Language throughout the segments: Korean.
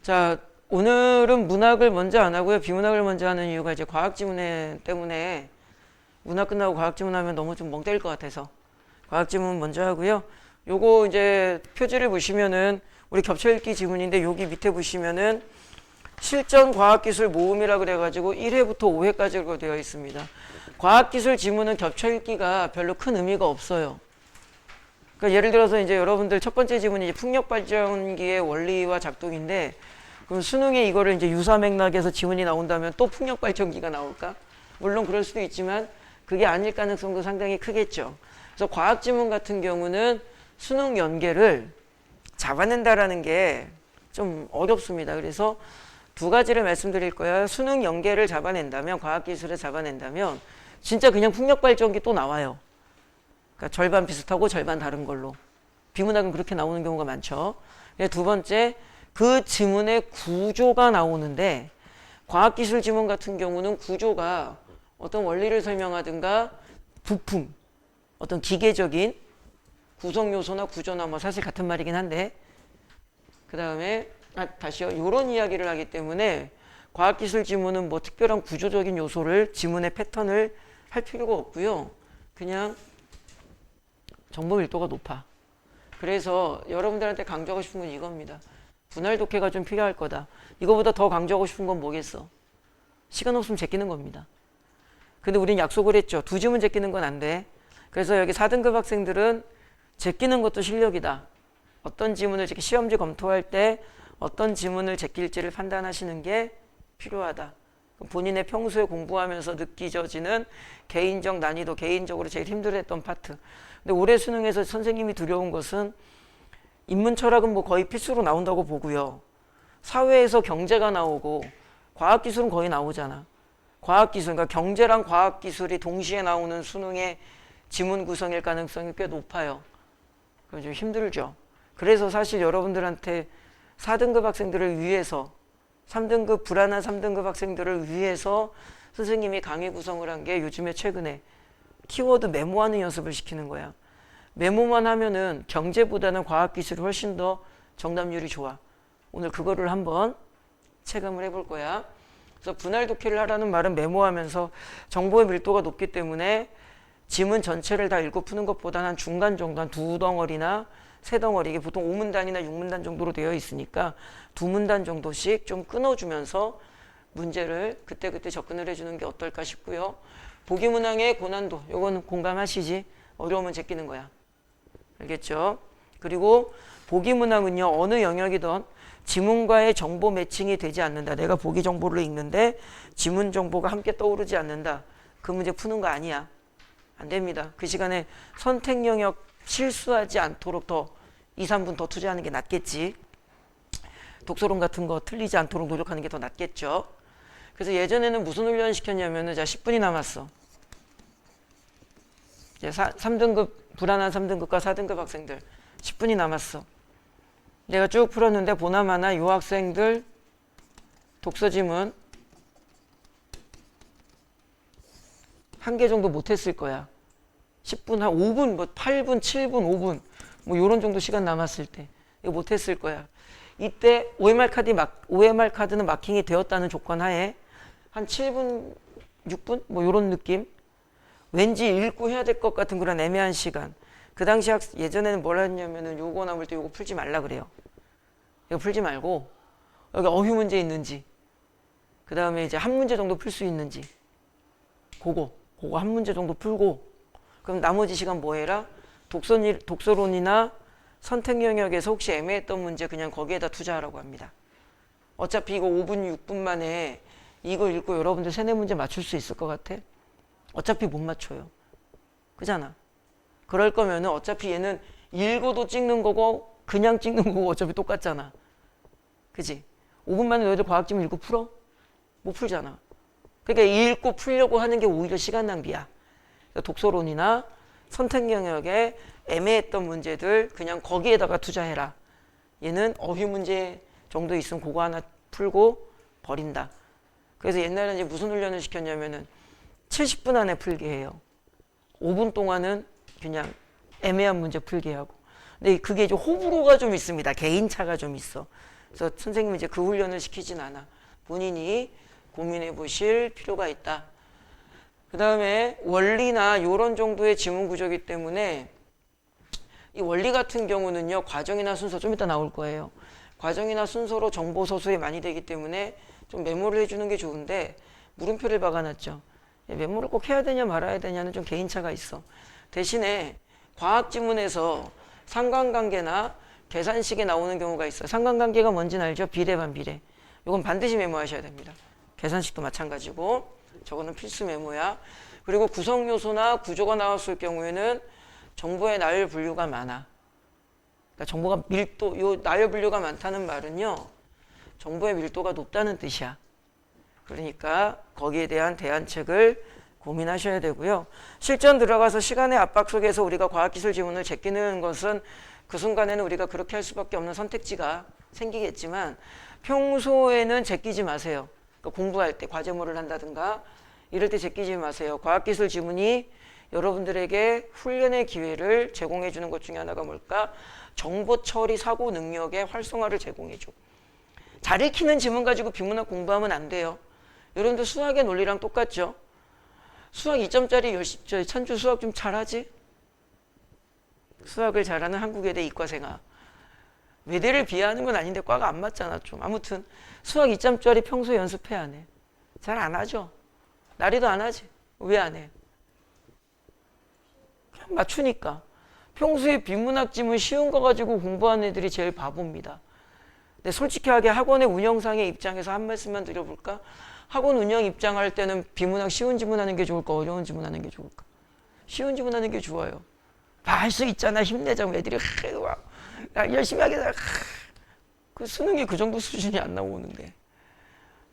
자, 오늘은 문학을 먼저 안 하고요. 비문학을 먼저 하는 이유가 이제 과학 지문 때문에 문학 끝나고 과학 지문 하면 너무 좀 멍 때릴 것 같아서 과학 지문 먼저 하고요. 요거 이제 표지를 보시면은 우리 겹쳐 읽기 지문인데 여기 밑에 보시면은 실전 과학기술 모음이라 그래가지고 1회부터 5회까지로 되어 있습니다. 과학기술 지문은 겹쳐 읽기가 별로 큰 의미가 없어요. 그러니까 예를 들어서 이제 여러분들 첫 번째 지문이 이제 풍력 발전기의 원리와 작동인데 그럼 수능에 이거를 이제 유사 맥락에서 지문이 나온다면 또 풍력 발전기가 나올까? 물론 그럴 수도 있지만 그게 아닐 가능성도 상당히 크겠죠. 그래서 과학 지문 같은 경우는 수능 연계를 잡아낸다라는 게 좀 어렵습니다. 그래서 두 가지를 말씀드릴 거예요. 수능 연계를 잡아낸다면, 과학기술을 잡아낸다면 진짜 그냥 풍력발전기 또 나와요. 그러니까 절반 비슷하고 절반 다른 걸로. 비문학은 그렇게 나오는 경우가 많죠. 두 번째, 그 지문의 구조가 나오는데 과학기술 지문 같은 경우는 구조가 어떤 원리를 설명하든가 부품, 어떤 기계적인 구성 요소나 구조나 뭐 사실 같은 말이긴 한데 그 다음에 다시요. 이런 이야기를 하기 때문에 과학기술 지문은 뭐 특별한 구조적인 요소를 지문의 패턴을 할 필요가 없고요. 그냥 정보 밀도가 높아. 그래서 여러분들한테 강조하고 싶은 건 이겁니다. 분할 독해가 좀 필요할 거다. 이거보다 더 강조하고 싶은 건 뭐겠어? 시간 없으면 제끼는 겁니다. 근데 우린 약속을 했죠. 두 지문 제끼는 건 안 돼. 그래서 여기 4등급 학생들은 제끼는 것도 실력이다. 어떤 지문을 이렇게 시험지 검토할 때 어떤 지문을 제낄지를 판단하시는 게 필요하다. 본인의 평소에 공부하면서 느끼져지는 개인적 난이도, 개인적으로 제일 힘들었던 파트. 근데 올해 수능에서 선생님이 두려운 것은 인문 철학은 뭐 거의 필수로 나온다고 보고요. 사회에서 경제가 나오고 과학기술은 거의 나오잖아. 과학기술, 그러니까 경제랑 과학기술이 동시에 나오는 수능의 지문 구성일 가능성이 꽤 높아요. 그건 좀 힘들죠. 그래서 사실 여러분들한테 4등급 학생들을 위해서 3등급 불안한 3등급 학생들을 위해서 선생님이 강의 구성을 한 게 요즘에 최근에 키워드 메모하는 연습을 시키는 거야. 메모만 하면은 경제보다는 과학기술이 훨씬 더 정답률이 좋아. 오늘 그거를 한번 체감을 해볼 거야. 그래서 분할 독해를 하라는 말은 메모하면서 정보의 밀도가 높기 때문에 지문 전체를 다 읽고 푸는 것보다는 한 중간 정도, 한 두 덩어리나 세 덩어리, 이게 보통 5문단이나 6문단 정도로 되어 있으니까 2문단 정도씩 좀 끊어주면서 문제를 그때그때 접근을 해주는 게 어떨까 싶고요. 보기문항의 고난도, 요거는 공감하시지? 어려우면 제끼는 거야. 알겠죠? 그리고 보기문항은요, 어느 영역이든 지문과의 정보 매칭이 되지 않는다. 내가 보기 정보를 읽는데 지문 정보가 함께 떠오르지 않는다. 그 문제 푸는 거 아니야. 안 됩니다. 그 시간에 선택 영역 실수하지 않도록 더 2, 3분 더 투자하는 게 낫겠지. 독서론 같은 거 틀리지 않도록 노력하는 게 더 낫겠죠. 그래서 예전에는 무슨 훈련 시켰냐면은 자 10분이 남았어. 이제 3등급 불안한 3등급과 4등급 학생들 10분이 남았어. 내가 쭉 풀었는데 보나마나 이 학생들 독서 지문 한 개 정도 못했을 거야. 10분, 한 5분, 뭐 8분, 7분, 5분 뭐 요런 정도 시간 남았을 때 이거 못했을 거야. 이때 OMR 카드는 마킹이 되었다는 조건 하에 한 7분, 6분 뭐 요런 느낌. 왠지 읽고 해야 될 것 같은 그런 애매한 시간. 그 당시 예전에는 뭘 했냐면은 요거 남을 때 요거 풀지 말라 그래요. 이거 풀지 말고 여기 어휘 문제 있는지 그 다음에 이제 한 문제 정도 풀 수 있는지 그거 한 문제 정도 풀고 그럼 나머지 시간 뭐 해라? 독서론이나 선택 영역에서 혹시 애매했던 문제 그냥 거기에다 투자하라고 합니다. 어차피 이거 5분, 6분 만에 이거 읽고 여러분들 3, 4문제 맞출 수 있을 것 같아? 어차피 못 맞춰요. 그잖아. 그럴 거면은 어차피 얘는 읽어도 찍는 거고 그냥 찍는 거고 어차피 똑같잖아. 그지? 5분 만에 너희들 과학지문 읽고 풀어? 못 풀잖아. 그러니까 읽고 풀려고 하는 게 오히려 시간 낭비야. 독서론이나 선택 영역에 애매했던 문제들 그냥 거기에다가 투자해라. 얘는 어휘 문제 정도 있으면 그거 하나 풀고 버린다. 그래서 옛날에 이제 무슨 훈련을 시켰냐면은 70분 안에 풀게 해요. 5분 동안은 그냥 애매한 문제 풀게 하고 근데 그게 좀 호불호가 좀 있습니다. 개인차가 좀 있어. 그래서 선생님은 이제 그 훈련을 시키진 않아. 본인이 고민해 보실 필요가 있다. 그 다음에 원리나 요런 정도의 지문 구조이기 때문에 이 원리 같은 경우는요, 과정이나 순서 좀 이따 나올 거예요. 과정이나 순서로 정보 서술이 많이 되기 때문에 좀 메모를 해주는 게 좋은데 물음표를 박아놨죠. 메모를 꼭 해야 되냐 말아야 되냐는 좀 개인차가 있어. 대신에 과학 지문에서 상관관계나 계산식에 나오는 경우가 있어요. 상관관계가 뭔지는 알죠? 비례 반비례. 이건 반드시 메모하셔야 됩니다. 계산식도 마찬가지고 저거는 필수 메모야. 그리고 구성 요소나 구조가 나왔을 경우에는 정보의 나열 분류가 많아. 그러니까 정보가 요 나열 분류가 많다는 말은요, 정보의 밀도가 높다는 뜻이야. 그러니까 거기에 대한 대안책을 고민하셔야 되고요. 실전 들어가서 시간의 압박 속에서 우리가 과학기술 지문을 제끼는 것은 그 순간에는 우리가 그렇게 할 수밖에 없는 선택지가 생기겠지만 평소에는 제끼지 마세요. 그러니까 공부할 때 과제물을 한다든가 이럴 때 제끼지 마세요. 과학기술 지문이 여러분들에게 훈련의 기회를 제공해 주는 것 중에 하나가 뭘까? 정보 처리 사고 능력의 활성화를 제공해 줘. 잘 읽히는 지문 가지고 비문학 공부하면 안 돼요. 여러분들 수학의 논리랑 똑같죠? 수학 2점짜리 찬주 수학 좀 잘하지? 수학을 잘하는 한국외대 이과생아. 외대를 비하하는 건 아닌데 과가 안 맞잖아 좀. 아무튼 수학 2점짜리 평소에 연습해 안 해? 잘 안 하죠? 나리도 안 하지? 왜 안 해? 그냥 맞추니까. 평소에 비문학 지문 쉬운 거 가지고 공부하는 애들이 제일 바보입니다. 근데 솔직하게 학원의 운영상의 입장에서 한 말씀만 드려볼까? 학원 운영 입장할 때는 비문학 쉬운 지문하는 게 좋을까? 어려운 지문하는 게 좋을까? 쉬운 지문하는 게 좋아요. 할 수 있잖아. 힘내자고 애들이 열심히 하겠다. 그 수능이 그 정도 수준이 안 나오는데.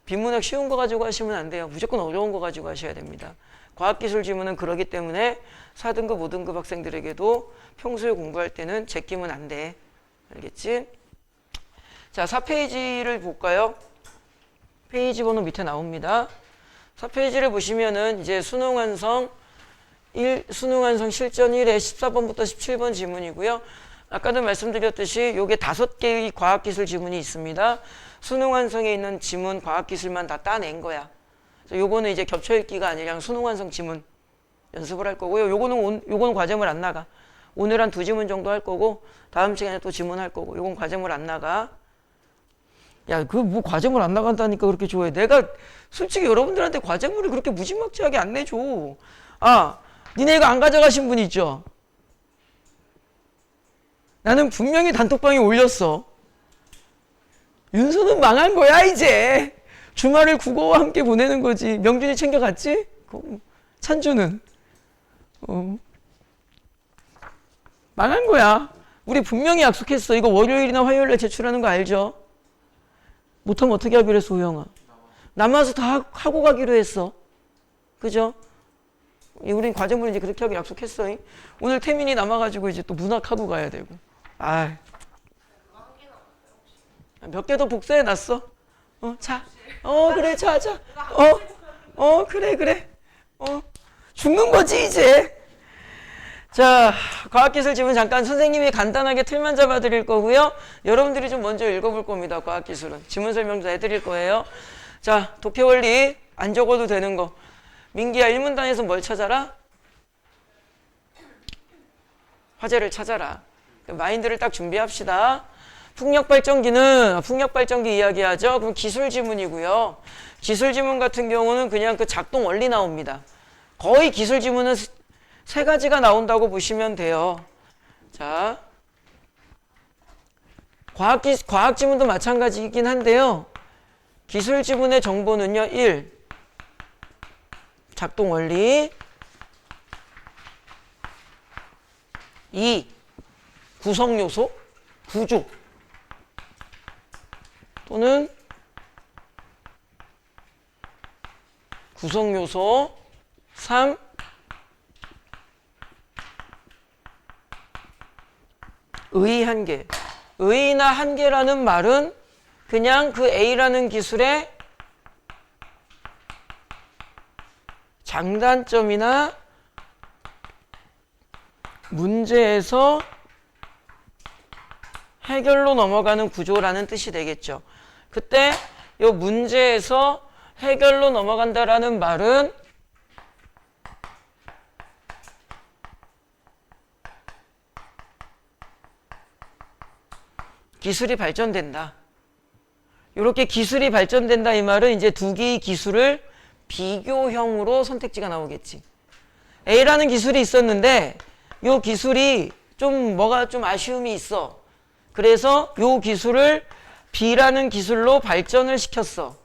비문학 쉬운 거 가지고 하시면 안 돼요. 무조건 어려운 거 가지고 하셔야 됩니다. 과학기술 지문은 그러기 때문에 4등급, 5등급 학생들에게도 평소에 공부할 때는 제끼면 안 돼. 알겠지? 자, 4페이지를 볼까요? 페이지 번호 밑에 나옵니다. 4페이지를 보시면은 이제 수능 완성 실전 1의 14번부터 17번 지문이고요. 아까도 말씀드렸듯이 요게 5개의 과학기술 지문이 있습니다. 수능 완성에 있는 지문 과학기술만 다 따낸 거야. 그래서 요거는 이제 겹쳐 읽기가 아니라 수능 완성 지문 연습을 할 거고요. 요거는 과제물 안 나가. 오늘 한 2지문 정도 할 거고 다음 시간에 또 지문할 거고 요건 과제물 안 나가. 야, 그 뭐 과제물 안 나간다니까 그렇게 좋아해. 내가 솔직히 여러분들한테 과제물을 그렇게 무지막지하게 안 내줘. 아, 니네 이거 안 가져가신 분 있죠? 나는 분명히 단톡방에 올렸어. 윤서는 망한 거야 이제. 주말을 국어와 함께 보내는 거지. 명준이 챙겨갔지? 찬주는 망한 거야. 우리 분명히 약속했어. 이거 월요일이나 화요일에 제출하는 거 알죠? 못하면 어떻게 하기로 했어, 우영아? 남아서 다 하고 가기로 했어. 그죠? 우린 과제물 이제 그렇게 하기로 약속했어. 오늘 태민이 남아가지고 이제 또 문학하고 가야 되고. 아, 몇 개 더 복사해 놨어. 자. 그래, 자. 그래. 죽는 거지, 이제. 자, 과학기술 지문 잠깐 선생님이 간단하게 틀만 잡아 드릴 거고요. 여러분들이 좀 먼저 읽어볼 겁니다. 과학기술은. 지문 설명도 해드릴 거예요. 자, 독해원리 안 적어도 되는 거. 민기야, 1문단에서 뭘 찾아라? 화제를 찾아라. 마인드를 딱 준비합시다. 풍력발전기는 풍력발전기 이야기하죠. 그럼 기술지문이고요. 기술지문 같은 경우는 그냥 그 작동 원리 나옵니다. 거의 기술지문은 3가지가 나온다고 보시면 돼요. 자, 과학지문도 마찬가지이긴 한데요. 기술지문의 정보는요. 1. 작동 원리. 2. 구성요소, 구조. 또는 구성요소. 3. 의 한계. 의나 한계라는 말은 그냥 그 A라는 기술의 장단점이나 문제에서 해결로 넘어가는 구조라는 뜻이 되겠죠. 그때 이 문제에서 해결로 넘어간다라는 말은 기술이 발전된다. 이렇게 기술이 발전된다 이 말은 이제 두 개의 기술을 비교형으로 선택지가 나오겠지. A라는 기술이 있었는데 이 기술이 좀 뭐가 좀 아쉬움이 있어. 그래서 이 기술을 B라는 기술로 발전을 시켰어.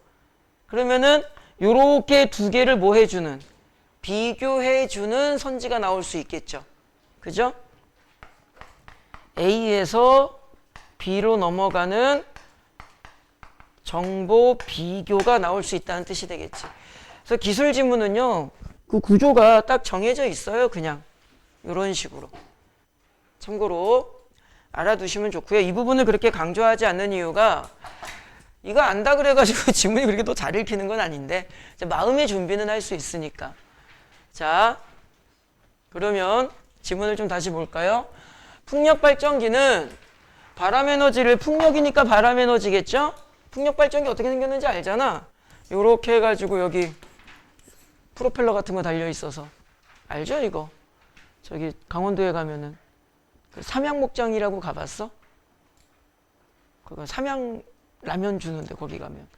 그러면은 요렇게 두 개를 뭐 해주는? 비교해주는 선지가 나올 수 있겠죠. 그죠? A에서 B로 넘어가는 정보 비교가 나올 수 있다는 뜻이 되겠지. 그래서 기술 지문은요, 그 구조가 딱 정해져 있어요. 그냥 이런 식으로. 참고로 알아두시면 좋고요. 이 부분을 그렇게 강조하지 않는 이유가 이거 안다 그래가지고 지문이 그렇게 또 잘 읽히는 건 아닌데 마음의 준비는 할 수 있으니까. 자, 그러면 지문을 좀 다시 볼까요? 풍력 발전기는 바람 에너지를, 풍력이니까 바람 에너지겠죠? 풍력 발전기 어떻게 생겼는지 알잖아. 요렇게 해가지고 여기 프로펠러 같은 거 달려 있어서. 알죠 이거? 저기 강원도에 가면은 그 삼양목장이라고 가봤어? 그거 삼양 라면 주는데 거기 가면.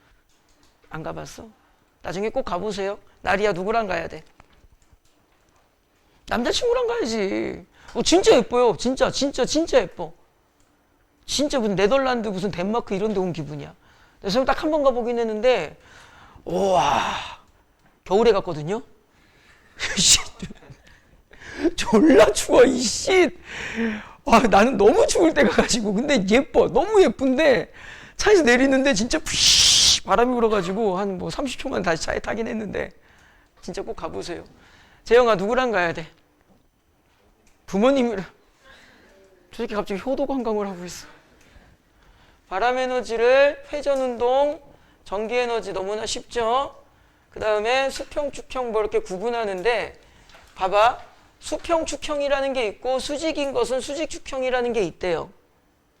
안 가봤어? 나중에 꼭 가보세요. 나리야 누구랑 가야 돼? 남자친구랑 가야지. 진짜 예뻐요. 진짜 예뻐. 진짜 무슨 네덜란드 무슨 덴마크 이런 데 온 기분이야. 그래서 딱 한 번 가보긴 했는데 우와 겨울에 갔거든요. 졸라 추워 이씨. 나는 너무 추울 때 가가지고 근데 예뻐. 너무 예쁜데 차에서 내리는데 진짜 푸쉬 바람이 불어가지고 한 뭐 30초만 다시 차에 타긴 했는데 진짜 꼭 가보세요. 재영아 누구랑 가야 돼? 부모님이랑. 저 새끼 갑자기 효도 관광을 하고 있어. 바람 에너지를 회전운동, 전기 에너지 너무나 쉽죠? 그 다음에 수평, 축형 뭐 이렇게 구분하는데 봐봐. 수평, 축형이라는 게 있고 수직인 것은 수직, 축형이라는 게 있대요.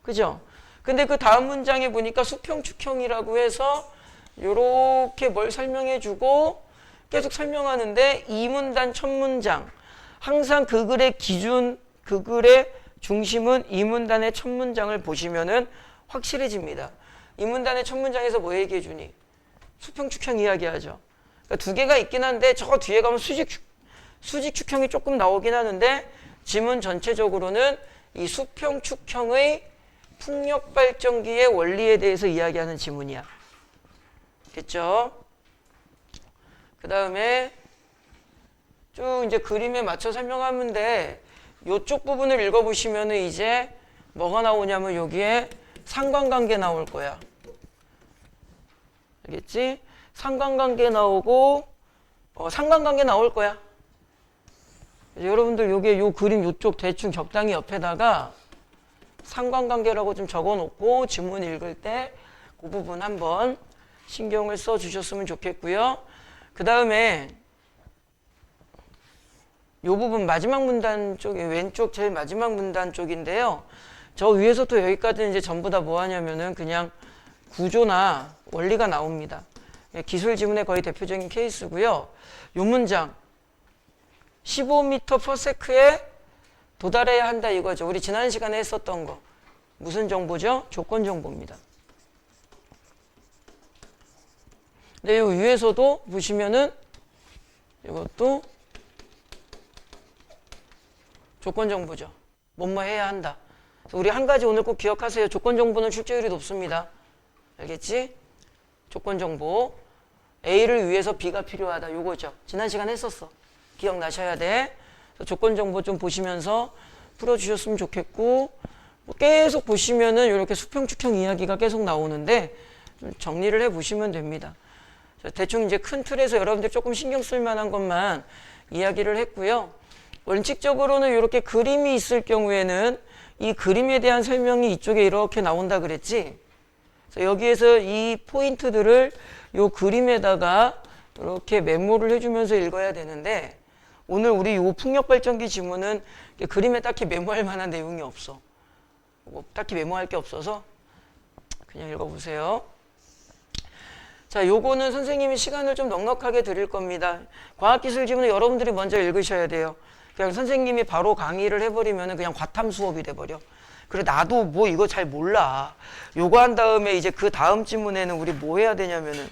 그죠? 근데 그 다음 문장에 보니까 수평, 축형이라고 해서 요렇게 뭘 설명해주고 계속 설명하는데 이 문단 첫 문장 항상 그 글의 기준, 그 글의 중심은 이 문단의 첫 문장을 보시면은 확실해집니다. 이 문단의 첫 문장에서 뭐 얘기해 주니? 수평, 축형 이야기하죠. 그러니까 두 개가 있긴 한데 저 뒤에 가면 수직, 축형이 조금 나오긴 하는데 지문 전체적으로는 이 수평, 축형의 풍력 발전기의 원리에 대해서 이야기하는 지문이야. 됐죠? 그 다음에 쭉 이제 그림에 맞춰 설명하면 돼. 이쪽 부분을 읽어보시면은 이제 뭐가 나오냐면 여기에 상관관계 나올 거야. 알겠지? 상관관계 나오고 상관관계 나올 거야. 여러분들 요게 요 그림 요쪽 대충 적당히 옆에다가 상관관계라고 좀 적어놓고 지문 읽을 때 그 부분 한번 신경을 써 주셨으면 좋겠고요. 그 다음에 요 부분 마지막 문단 쪽에 왼쪽 제일 마지막 문단 쪽인데요. 저 위에서부터 여기까지는 이제 전부 다 뭐 하냐면은 그냥 구조나 원리가 나옵니다. 기술 지문의 거의 대표적인 케이스고요. 요 문장 15m/s에 도달해야 한다 이거죠. 우리 지난 시간에 했었던 거. 무슨 정보죠? 조건 정보입니다. 근데 요 위에서도 보시면은 이것도 조건 정보죠. 뭐뭐 해야 한다. 우리 한 가지 오늘 꼭 기억하세요. 조건 정보는 출제율이 높습니다. 알겠지? 조건 정보. A를 위해서 B가 필요하다. 요거죠. 지난 시간에 했었어. 기억나셔야 돼. 조건 정보 좀 보시면서 풀어주셨으면 좋겠고 뭐 계속 보시면은 이렇게 수평, 축형 이야기가 계속 나오는데 좀 정리를 해보시면 됩니다. 대충 이제 큰 틀에서 여러분들 조금 신경 쓸 만한 것만 이야기를 했고요. 원칙적으로는 이렇게 그림이 있을 경우에는 이 그림에 대한 설명이 이쪽에 이렇게 나온다 그랬지. 그래서 여기에서 이 포인트들을 이 그림에다가 이렇게 메모를 해주면서 읽어야 되는데 오늘 우리 이 풍력발전기 지문은 그림에 딱히 메모할 만한 내용이 없어. 뭐 딱히 메모할 게 없어서 그냥 읽어보세요. 자, 요거는 선생님이 시간을 좀 넉넉하게 드릴 겁니다. 과학기술 지문은 여러분들이 먼저 읽으셔야 돼요. 그냥 선생님이 바로 강의를 해버리면 그냥 과탐 수업이 돼버려. 그래, 나도 뭐 이거 잘 몰라. 요거 한 다음에 이제 그 다음 지문에는 우리 뭐 해야 되냐면은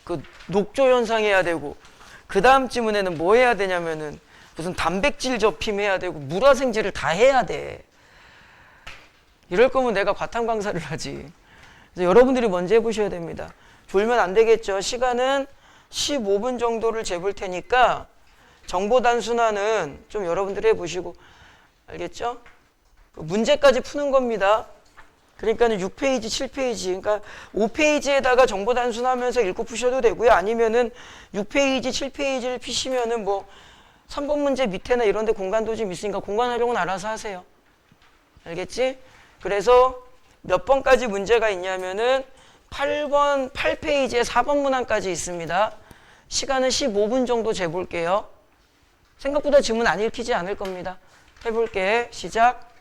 그 녹조 현상 해야 되고, 그 다음 지문에는 뭐 해야 되냐면은 무슨 단백질 접힘해야 되고 물화생제를 다 해야 돼. 이럴 거면 내가 과탐 강사를 하지. 그래서 여러분들이 먼저 해보셔야 됩니다. 졸면 안 되겠죠. 시간은 15분 정도를 재볼 테니까 정보 단순화는 좀 여러분들이 해보시고, 알겠죠? 문제까지 푸는 겁니다. 그러니까 6페이지, 7페이지, 그러니까 5페이지에다가 정보 단순하면서 읽고 푸셔도 되고요. 아니면은 6페이지, 7페이지를 피시면은 뭐 3번 문제 밑에나 이런 데 공간도 좀 있으니까 공간 활용은 알아서 하세요. 알겠지? 그래서 몇 번까지 문제가 있냐면은 8번, 8페이지에 4번 문항까지 있습니다. 시간은 15분 정도 재볼게요. 생각보다 지문 안 읽히지 않을 겁니다. 해볼게. 시작.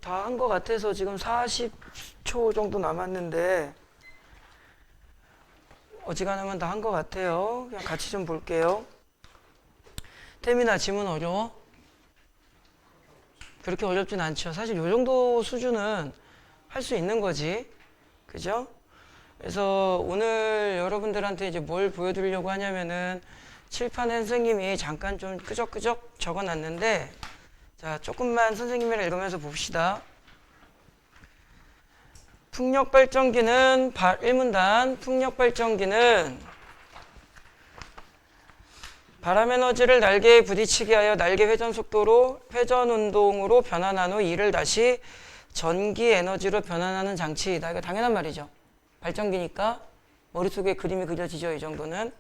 다 한 것 같아서 지금 40초 정도 남았는데 어지간하면 다 한 것 같아요. 그냥 같이 좀 볼게요. 태민아, 지문 어려워? 그렇게 어렵진 않죠. 사실 이 정도 수준은 할 수 있는 거지. 그죠? 그래서 오늘 여러분들한테 이제 뭘 보여드리려고 하냐면은 칠판에 선생님이 잠깐 좀 끄적끄적 적어놨는데, 자, 조금만 선생님이랑 읽으면서 봅시다. 풍력발전기는 1문단, 풍력발전기는 바람 에너지를 날개에 부딪히게 하여 날개 회전 속도로 회전 운동으로 변환한 후 이를 다시 전기 에너지로 변환하는 장치이다. 이거 당연한 말이죠. 발전기니까 머릿속에 그림이 그려지죠. 이 정도는.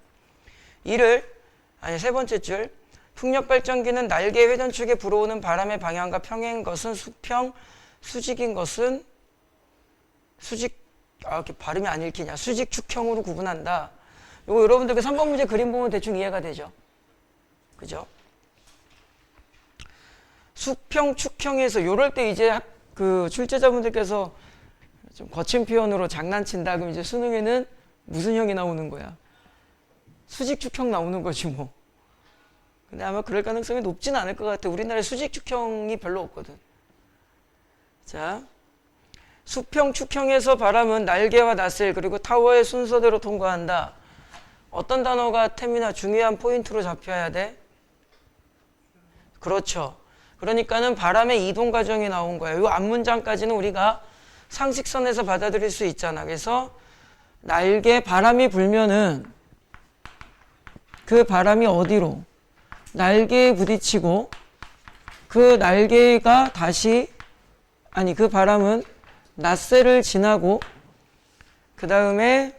세 번째 줄. 풍력 발전기는 날개 회전축에 불어오는 바람의 방향과 평행인 것은 수평, 수직인 것은 이렇게 발음이 안 읽히냐. 수직 축형으로 구분한다. 이거 여러분들 그 3번 문제 그림 보면 대충 이해가 되죠. 그죠? 수평, 축형에서 요럴 때 이제 그 출제자분들께서 좀 거친 표현으로 장난친다. 그럼 이제 수능에는 무슨 형이 나오는 거야? 수직 축형 나오는 거지 뭐. 근데 아마 그럴 가능성이 높진 않을 것 같아. 우리나라에 수직 축형이 별로 없거든. 자, 수평 축형에서 바람은 날개와 나셀 그리고 타워의 순서대로 통과한다. 어떤 단어가 태민아 중요한 포인트로 잡혀야 돼? 그렇죠. 그러니까는 바람의 이동 과정이 나온 거예요. 이 앞문장까지는 우리가 상식선에서 받아들일 수 있잖아. 그래서 바람이 불면은 그 바람이 어디로? 날개에 부딪히고 그 날개가 그 바람은 낫셀을 지나고 그 다음에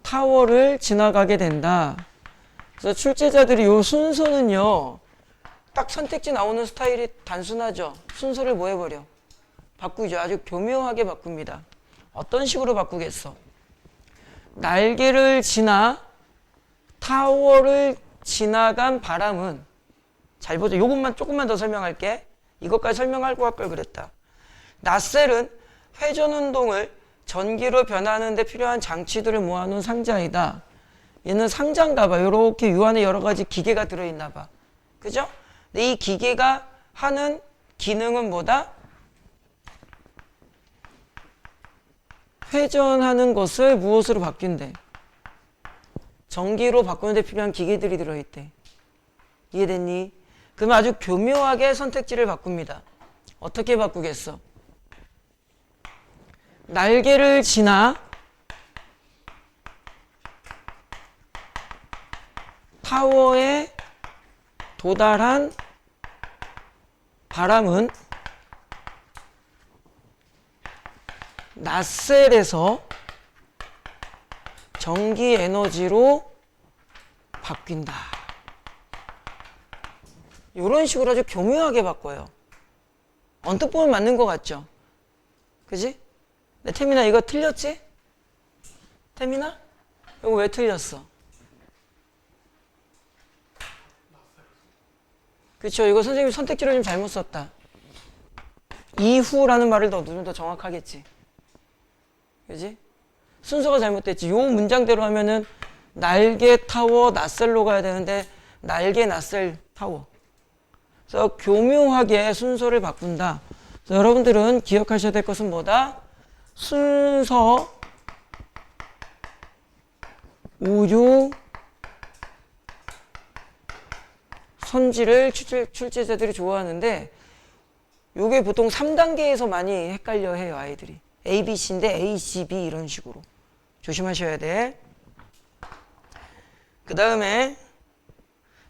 타워를 지나가게 된다. 그래서 출제자들이 이 순서는요, 딱 선택지 나오는 스타일이 단순하죠. 순서를 뭐 해버려? 바꾸죠. 아주 교묘하게 바꿉니다. 어떤 식으로 바꾸겠어? 날개를 지나 타워를 지나간 바람은, 잘 보죠. 요것만 조금만 더 설명할게. 이것까지 설명하고 할 걸 그랬다. 낫셀은 회전 운동을 전기로 변하는 데 필요한 장치들을 모아놓은 상자이다. 얘는 상자인가 봐. 이렇게 요 안에 여러 가지 기계가 들어있나 봐. 그죠? 근데 이 기계가 하는 기능은 뭐다? 회전하는 것을 무엇으로 바뀐대? 전기로 바꾸는 데 필요한 기계들이 들어있대. 이해됐니? 그러면 아주 교묘하게 선택지를 바꿉니다. 어떻게 바꾸겠어? 날개를 지나 타워에 도달한 바람은 낫셀에서 전기 에너지로 바뀐다. 이런 식으로 아주 교묘하게 바꿔요. 언뜻 보면 맞는 것 같죠? 그지? 근데 태민아 이거 틀렸지? 태민아? 이거 왜 틀렸어? 그쵸? 이거 선생님이 선택지를 좀 잘못 썼다. 이후라는 말을 좀 더 정확하겠지. 그지? 순서가 잘못됐지. 요 문장대로 하면은 날개 타워 낫셀로 가야 되는데 날개 낫셀 타워. 그래서 교묘하게 순서를 바꾼다. 그래서 여러분들은 기억하셔야 될 것은 뭐다? 순서, 우유, 선지를 출제자들이 좋아하는데 요게 보통 3단계에서 많이 헷갈려 해요, 아이들이. A, B, C인데 A, C, B 이런 식으로. 조심하셔야 돼. 그 다음에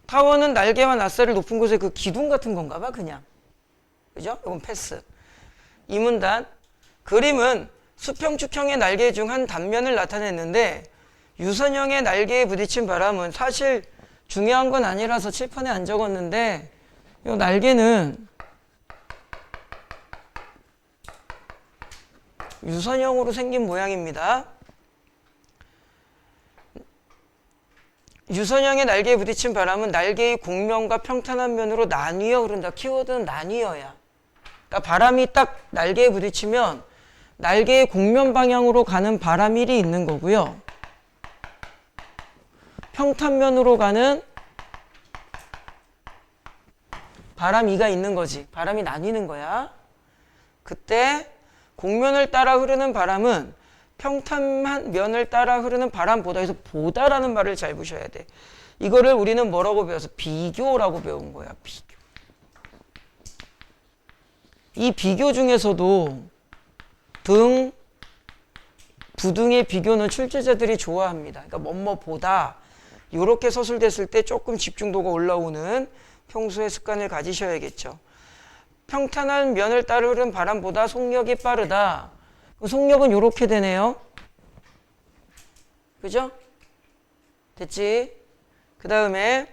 타워는 날개와 낫셀을 높은 곳에 그 기둥 같은 건가 봐, 그냥. 그죠? 이건 패스. 이 문단. 그림은 수평축형의 날개 중 한 단면을 나타냈는데 유선형의 날개에 부딪힌 바람은 사실 중요한 건 아니라서 칠판에 안 적었는데 이 날개는 유선형으로 생긴 모양입니다. 유선형의 날개에 부딪힌 바람은 날개의 곡면과 평탄한 면으로 나뉘어 흐른다. 키워드는 나뉘어야. 바람이 딱 날개에 부딪히면 날개의 곡면 방향으로 가는 바람 1이 있는 거고요. 평탄면으로 가는 바람 2가 있는 거지. 바람이 나뉘는 거야. 그때 곡면을 따라 흐르는 바람은 평탄면을 따라 흐르는 바람보다, 해서 보다라는 말을 잘 보셔야 돼. 이거를 우리는 뭐라고 배워서 비교라고 배운 거야. 비교. 이 비교 중에서도 등, 부등의 비교는 출제자들이 좋아합니다. 그러니까 뭐뭐보다 이렇게 서술됐을 때 조금 집중도가 올라오는 평소의 습관을 가지셔야겠죠. 평탄한 면을 따라 흐르는 바람보다 속력이 빠르다. 속력은 이렇게 되네요. 그죠? 됐지? 그 다음에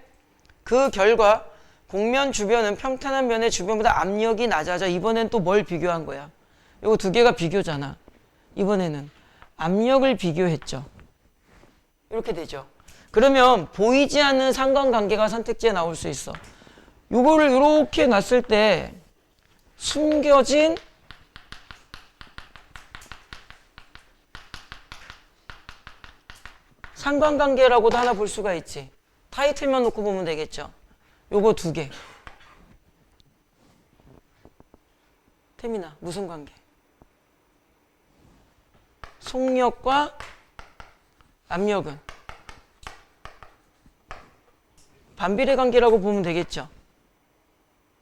그 결과 곡면 주변은 평탄한 면의 주변보다 압력이 낮아져. 이번엔 또 뭘 비교한 거야? 이거 두 개가 비교잖아. 이번에는 압력을 비교했죠. 이렇게 되죠. 그러면 보이지 않는 상관관계가 선택지에 나올 수 있어. 이거를 이렇게 놨을 때 숨겨진 상관관계라고도 하나 볼 수가 있지. 타이틀만 놓고 보면 되겠죠. 요거 두 개. 태민아, 무슨 관계? 속력과 압력은 반비례 관계라고 보면 되겠죠.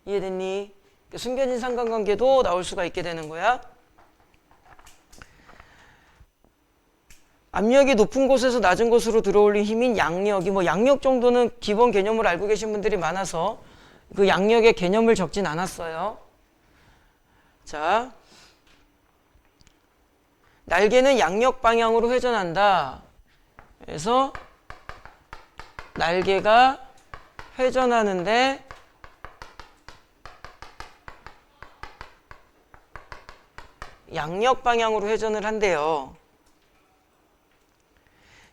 이해됐니? 숨겨진 상관관계도 나올 수가 있게 되는 거야. 압력이 높은 곳에서 낮은 곳으로 들어올린 힘인 양력이, 양력 정도는 기본 개념을 알고 계신 분들이 많아서 그 양력의 개념을 적진 않았어요. 자, 날개는 양력 방향으로 회전한다. 그래서 날개가 회전하는데 양력 방향으로 회전을 한대요.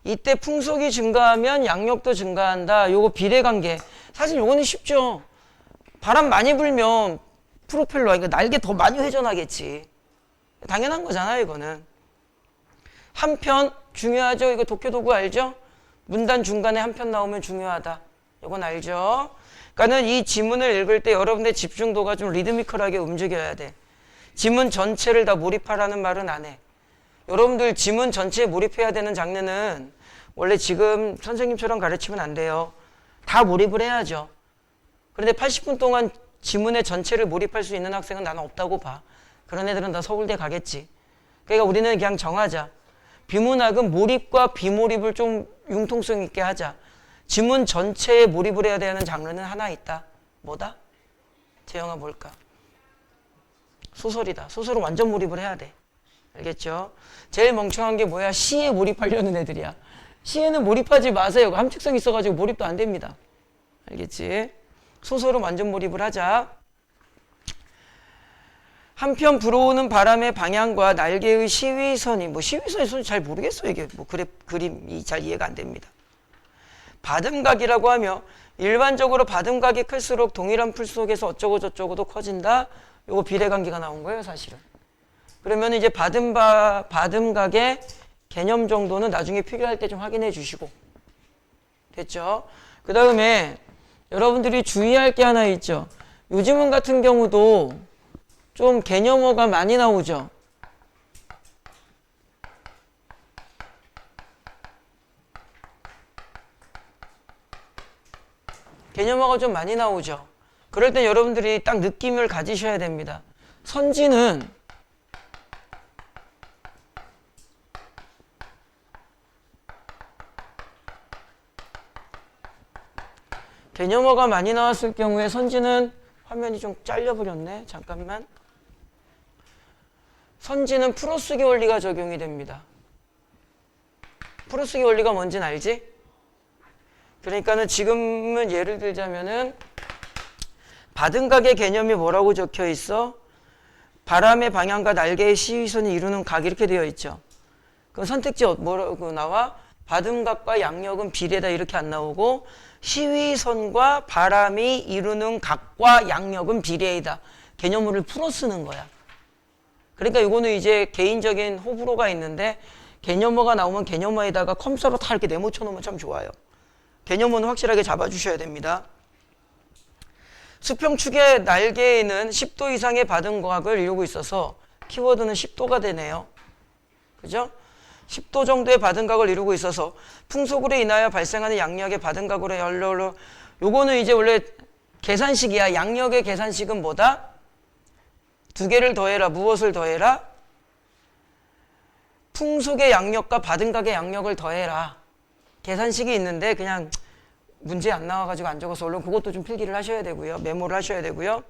이때 풍속이 증가하면 양력도 증가한다. 요거 비례관계. 사실 요거는 쉽죠. 바람 많이 불면 프로펠러, 그러니까 날개 더 많이 회전하겠지. 당연한 거잖아요, 이거는. 한편 중요하죠. 이거 독해도구 알죠? 문단 중간에 한 편 나오면 중요하다. 이건 알죠? 그러니까는 이 지문을 읽을 때 여러분의 집중도가 좀 리드미컬하게 움직여야 돼. 지문 전체를 다 몰입하라는 말은 안 해. 여러분들 지문 전체에 몰입해야 되는 장르는 원래 지금 선생님처럼 가르치면 안 돼요. 다 몰입을 해야죠. 그런데 80분 동안 지문의 전체를 몰입할 수 있는 학생은 나는 없다고 봐. 그런 애들은 다 서울대 가겠지. 그러니까 우리는 그냥 정하자. 비문학은 몰입과 비몰입을 좀 융통성 있게 하자. 지문 전체에 몰입을 해야 되는 장르는 하나 있다. 뭐다? 재영아 뭘까? 소설이다. 소설은 완전 몰입을 해야 돼. 알겠죠? 제일 멍청한 게 뭐야? 시에 몰입하려는 애들이야. 시에는 몰입하지 마세요. 함축성 있어가지고 몰입도 안 됩니다. 알겠지? 소설은 완전 몰입을 하자. 한편 불어오는 바람의 방향과 날개의 시위선이, 시위선의 선이 잘 모르겠어요. 이게 그림이 잘 이해가 안 됩니다. 받음각이라고 하며 일반적으로 받음각이 클수록 동일한 풀 속에서 어쩌고 저쩌고도 커진다. 요거 비례관계가 나온 거예요, 사실은. 그러면 이제 받음각의 개념 정도는 나중에 필요할 때 좀 확인해 주시고. 됐죠? 그 다음에 여러분들이 주의할 게 하나 있죠. 요즘은 같은 경우도 좀 개념어가 많이 나오죠. 개념어가 좀 많이 나오죠. 그럴 때 여러분들이 딱 느낌을 가지셔야 됩니다. 선지는 개념어가 많이 나왔을 경우에 선지는 화면이 좀 잘려버렸네. 잠깐만. 선지는 풀어쓰기 원리가 적용이 됩니다. 풀어쓰기 원리가 뭔지는 알지? 그러니까는 지금은 예를 들자면은 받음각의 개념이 뭐라고 적혀 있어? 바람의 방향과 날개의 시위선이 이루는 각 이렇게 되어 있죠. 그럼 선택지 뭐라고 나와? 받음각과 양력은 비례다 이렇게 안 나오고 시위선과 바람이 이루는 각과 양력은 비례이다. 개념물을 풀어 쓰는 거야. 그러니까 이거는 이제 개인적인 호불호가 있는데 개념어가 나오면 개념어에다가 컴퓨터로 다 이렇게 네모쳐 놓으면 참 좋아요. 개념어는 확실하게 잡아주셔야 됩니다. 수평축의 날개에는 10도 이상의 바등각을 이루고 있어서 키워드는 10도가 되네요. 그죠? 10도 정도의 바등각을 이루고 있어서 풍속으로 인하여 발생하는 양력의 바등각으로 열로 요거는 이제 원래 계산식이야. 양력의 계산식은 뭐다? 두 개를 더해라. 무엇을 더해라? 풍속의 양력과 바등각의 양력을 더해라. 계산식이 있는데 그냥 문제 안 나와가지고 안 적어서 얼른 그것도 좀 필기를 하셔야 되고요. 메모를 하셔야 되고요.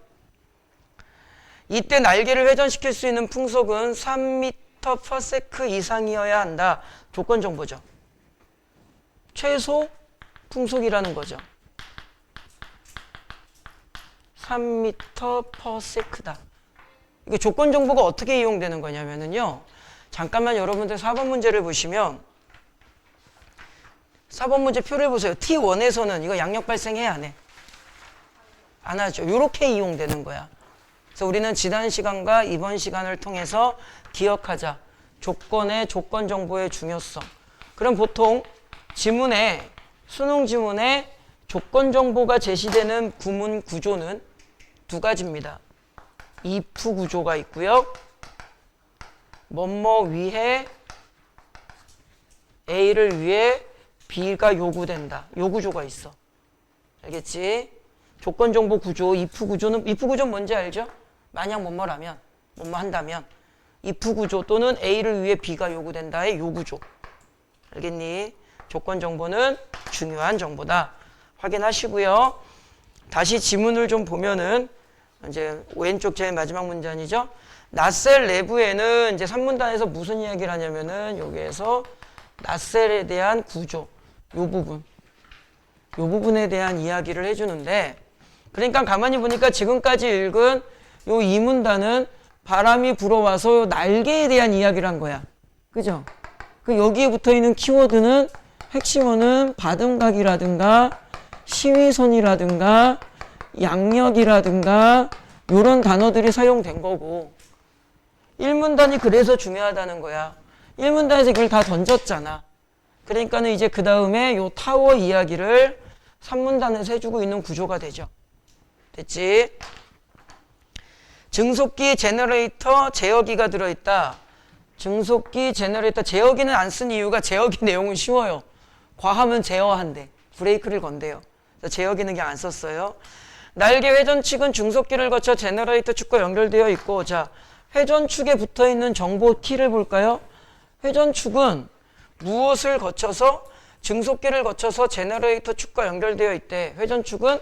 이때 날개를 회전시킬 수 있는 풍속은 3m/s 이상이어야 한다. 조건 정보죠. 최소 풍속이라는 거죠. 3m/s다. 이게 조건 정보가 어떻게 이용되는 거냐면요. 잠깐만 여러분들 4번 문제를 보시면 4번 문제 표를 보세요. T1에서는 이거 양력 발생해 안 해? 안 하죠. 이렇게 이용되는 거야. 그래서 우리는 지난 시간과 이번 시간을 통해서 기억하자. 조건의 조건 정보의 중요성. 그럼 보통 지문에 수능 지문에 조건 정보가 제시되는 구문 구조는 두 가지입니다. if 구조가 있고요. 뭐뭐 위해 A를 위해 B가 요구된다. 요 구조가 있어. 알겠지? 조건 정보 구조, if 구조는 뭔지 알죠? 만약 뭐뭐라면, 뭐뭐 한다면 if 구조 또는 A를 위해 B가 요구된다의 요 구조. 알겠니? 조건 정보는 중요한 정보다. 확인하시고요. 다시 지문을 좀 보면은 이제 왼쪽 제일 마지막 문단이죠. 낫셀 내부에는 이제 3문단에서 무슨 이야기를 하냐면은 여기에서 낫셀에 대한 구조, 요 부분에 대한 이야기를 해주는데, 그러니까 가만히 보니까 지금까지 읽은 요 2문단은 바람이 불어와서 날개에 대한 이야기를 한 거야. 그죠? 그 여기에 붙어 있는 키워드는 핵심어는 바등각이라든가 시위선이라든가 양력이라든가 이런 단어들이 사용된 거고, 1문단이 그래서 중요하다는 거야. 1문단에서 이걸 다 던졌잖아. 그러니까는 이제 그 다음에 요 타워 이야기를 3문단에서 해주고 있는 구조가 되죠. 됐지? 증속기, 제너레이터, 제어기가 들어있다. 증속기, 제너레이터, 제어기는 안 쓴 이유가 제어기 내용은 쉬워요. 과하면 제어한대. 브레이크를 건대요. 그래서 제어기는 그냥 안 썼어요. 날개 회전축은 중속기를 거쳐 제너레이터 축과 연결되어 있고, 자, 회전축에 붙어있는 정보 키를 볼까요? 회전축은 무엇을 거쳐서 증속기를 거쳐서 제너레이터 축과 연결되어 있대. 회전축은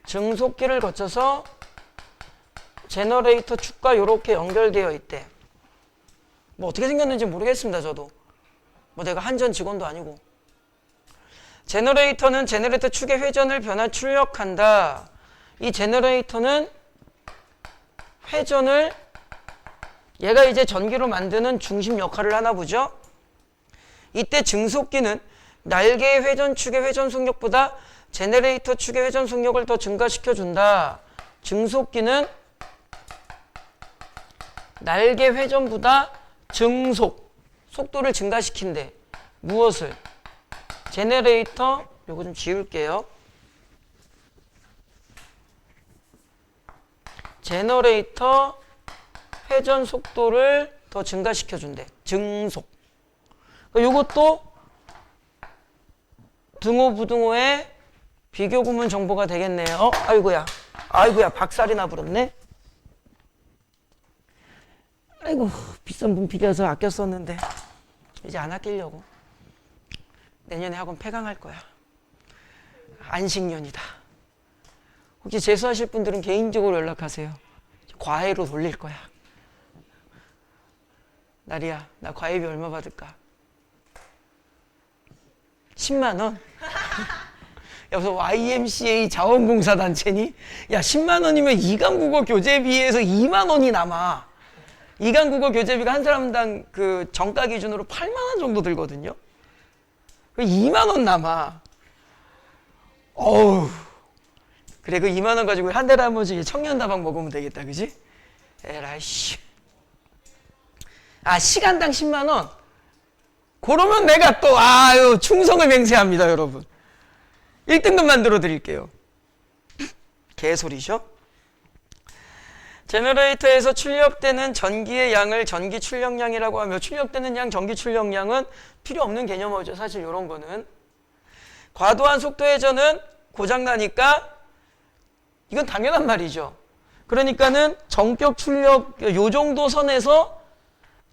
증속기를 거쳐서 제너레이터 축과 이렇게 연결되어 있대. 뭐 어떻게 생겼는지 모르겠습니다. 저도 뭐 내가 한전 직원도 아니고. 제너레이터는 제너레이터 축의 회전을 변화 출력한다. 이 제너레이터는 회전을, 얘가 이제 전기로 만드는 중심 역할을 하나 보죠. 이때 증속기는 날개의 회전축의 회전 속력보다 제너레이터 축의 회전 속력을 더 증가시켜 준다. 증속기는 날개 회전보다 속도를 증가시킨대. 무엇을? 제너레이터, 요거 좀 지울게요. 제너레이터 회전 속도를 더 증가시켜 준대. 증속. 요것도 등호 부등호의 비교 구문 정보가 되겠네요. 아이고야 박살이 나버렸네. 아이고, 비싼 분필이어서 아껴 썼는데 이제 안 아끼려고. 내년에 학원 폐강할 거야. 안식년이다. 혹시 재수하실 분들은 개인적으로 연락하세요. 과외로 돌릴 거야. 나리야, 나 과외비 얼마 받을까? 10만 원? 야, 무슨 YMCA 자원봉사단체니? 야, 10만 원이면 이강국어 교재비에서 2만 원이 남아. 이강국어 교재비가 한 사람당 그 정가 기준으로 8만 원 정도 들거든요. 2만 원 남아. 어우, 그래, 그 2만 원 가지고 한 달에 한 번씩 청년다방 먹으면 되겠다, 그지? 에라이 씨. 아, 시간당 10만 원. 그러면 내가 또 아유 충성을 맹세합니다, 여러분. 1등급 만들어 드릴게요. 개소리죠? 제너레이터에서 출력되는 전기의 양을 전기 출력량이라고 하며, 출력되는 양, 전기 출력량은 필요 없는 개념이죠. 사실 이런 거는. 과도한 속도 회전은 고장나니까 이건 당연한 말이죠. 그러니까는 전격 출력 요 정도 선에서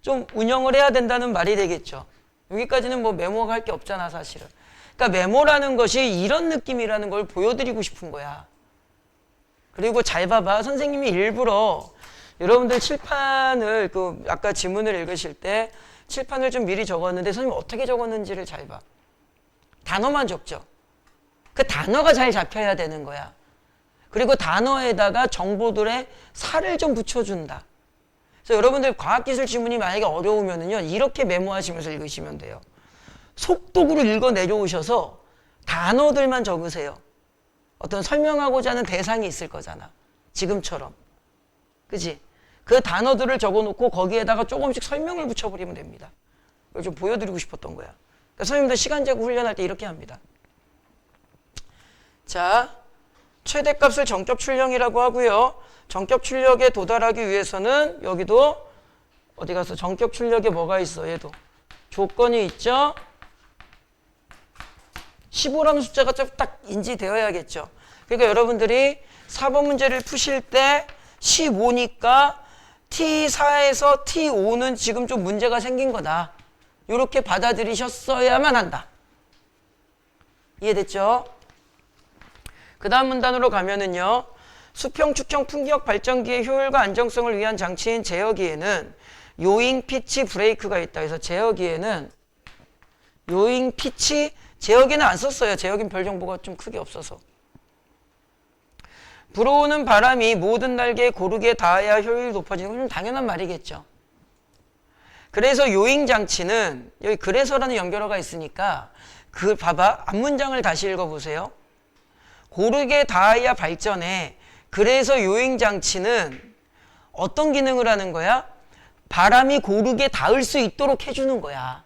좀 운영을 해야 된다는 말이 되겠죠. 여기까지는 뭐 메모가 할 게 없잖아, 사실은. 그러니까 메모라는 것이 이런 느낌이라는 걸 보여드리고 싶은 거야. 그리고 잘 봐봐. 선생님이 일부러 여러분들 칠판을 아까 지문을 읽으실 때 칠판을 좀 미리 적었는데 선생님이 어떻게 적었는지를 잘 봐. 단어만 적죠. 그 단어가 잘 잡혀야 되는 거야. 그리고 단어에다가 정보들의 살을 좀 붙여준다. 그래서 여러분들 과학기술 지문이 만약에 어려우면은요, 이렇게 메모하시면서 읽으시면 돼요. 속독으로 읽어 내려오셔서 단어들만 적으세요. 어떤 설명하고자 하는 대상이 있을 거잖아. 지금처럼. 그지? 그 단어들을 적어 놓고 거기에다가 조금씩 설명을 붙여버리면 됩니다. 그걸 좀 보여드리고 싶었던 거야. 그러니까 선생님들 시간 제고 훈련할 때 이렇게 합니다. 자, 최대값을 전격 출력이라고 하고요. 전격 출력에 도달하기 위해서는 여기도 어디 가서 전격 출력에 뭐가 있어? 얘도 조건이 있죠. 15라는 숫자가 좀 딱 인지되어야겠죠. 그러니까 여러분들이 4번 문제를 푸실 때 15니까 T4에서 T5는 지금 좀 문제가 생긴 거다. 이렇게 받아들이셨어야만 한다. 이해됐죠? 그 다음 문단으로 가면은요. 수평, 축형, 풍력 발전기의 효율과 안정성을 위한 장치인 제어기에는 요잉, 피치, 브레이크가 있다. 그래서 제어기에는 요잉, 피치, 제어기는 안 썼어요. 제어기는 별 정보가 좀 크게 없어서. 불어오는 바람이 모든 날개에 고르게 닿아야 효율이 높아지는 건 좀 당연한 말이겠죠. 그래서 요잉 장치는 여기 그래서라는 연결어가 있으니까 그 봐봐. 앞문장을 다시 읽어보세요. 고르게 닿아야 발전해. 그래서 요잉 장치는 어떤 기능을 하는 거야? 바람이 고르게 닿을 수 있도록 해주는 거야.